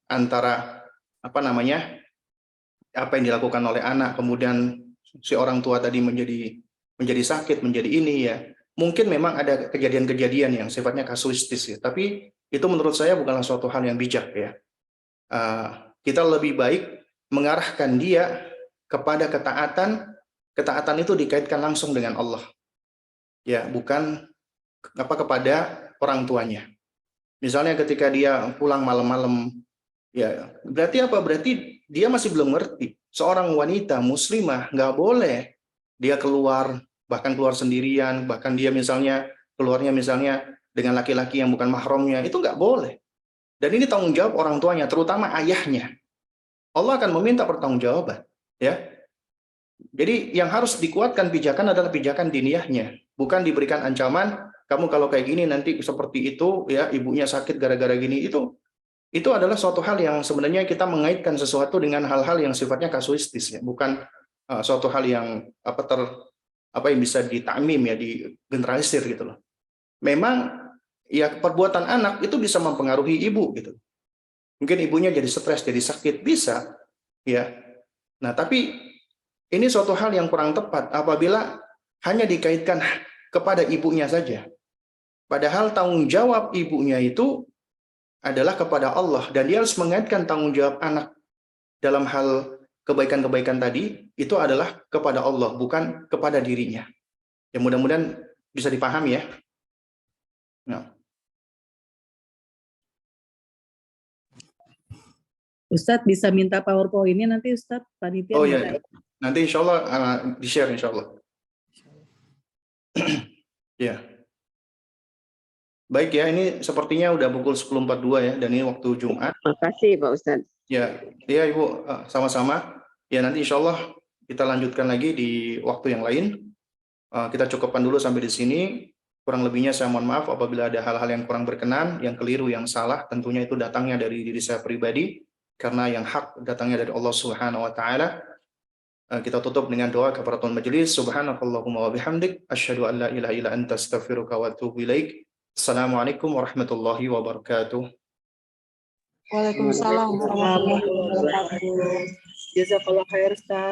antara apa yang dilakukan oleh anak kemudian si orang tua tadi menjadi sakit, menjadi ini ya. Mungkin memang ada kejadian-kejadian yang sifatnya kasuistis ya, tapi itu menurut saya bukanlah suatu hal yang bijak ya. Kita lebih baik mengarahkan dia kepada ketaatan. Ketaatan itu dikaitkan langsung dengan Allah. Ya, bukan kepada orang tuanya. Misalnya ketika dia pulang malam-malam, ya berarti apa? Berarti dia masih belum ngerti. Seorang wanita muslimah nggak boleh dia keluar, bahkan keluar sendirian, bahkan dia keluarnya dengan laki-laki yang bukan mahramnya, itu nggak boleh. Dan ini tanggung jawab orang tuanya, terutama ayahnya. Allah akan meminta pertanggungjawaban, ya. Jadi yang harus dikuatkan pijakan adalah pijakan diniyahnya, bukan diberikan ancaman, kamu kalau kayak gini nanti seperti itu ya, ibunya sakit gara-gara gini. Itu adalah suatu hal yang sebenarnya kita mengaitkan sesuatu dengan hal-hal yang sifatnya kasuistis ya, bukan suatu hal yang yang bisa ditakmim ya, digeneralisir gitu loh. Memang ya perbuatan anak itu bisa mempengaruhi ibu gitu. Mungkin ibunya jadi stres, jadi sakit, bisa ya. Nah, tapi ini suatu hal yang kurang tepat apabila hanya dikaitkan kepada ibunya saja. Padahal tanggung jawab ibunya itu adalah kepada Allah, dan dia harus mengaitkan tanggung jawab anak dalam hal kebaikan-kebaikan tadi itu adalah kepada Allah, bukan kepada dirinya. Ya mudah-mudahan bisa dipahami ya. Nah. Ustadz bisa minta PowerPoint-nya nanti Ustadz, panitia. Oh iya. Nanti insya Allah di-share insya Allah. Ya. Baik ya, ini sepertinya udah pukul 10.42 ya, dan ini waktu Jumat. Terima kasih Pak Ustadz. Ya, Ibu, sama-sama. Ya, nanti insya Allah kita lanjutkan lagi di waktu yang lain. Kita cukupkan dulu sampai di sini. Kurang lebihnya saya mohon maaf apabila ada hal-hal yang kurang berkenan, yang keliru, yang salah. Tentunya itu datangnya dari diri saya pribadi, karena yang hak datangnya dari Allah Subhanahu wa Ta'ala. Kita tutup dengan doa kafaratul majelis. Subhanakallahumma wa bihamdik asyhadu an la ilaha illa anta astaghfiruka wa atubu ilaik. Assalamualaikum warahmatullahi wabarakatuh. Waalaikumsalam warahmatullahi wabarakatuh. Jazakallah khair, Ustaz.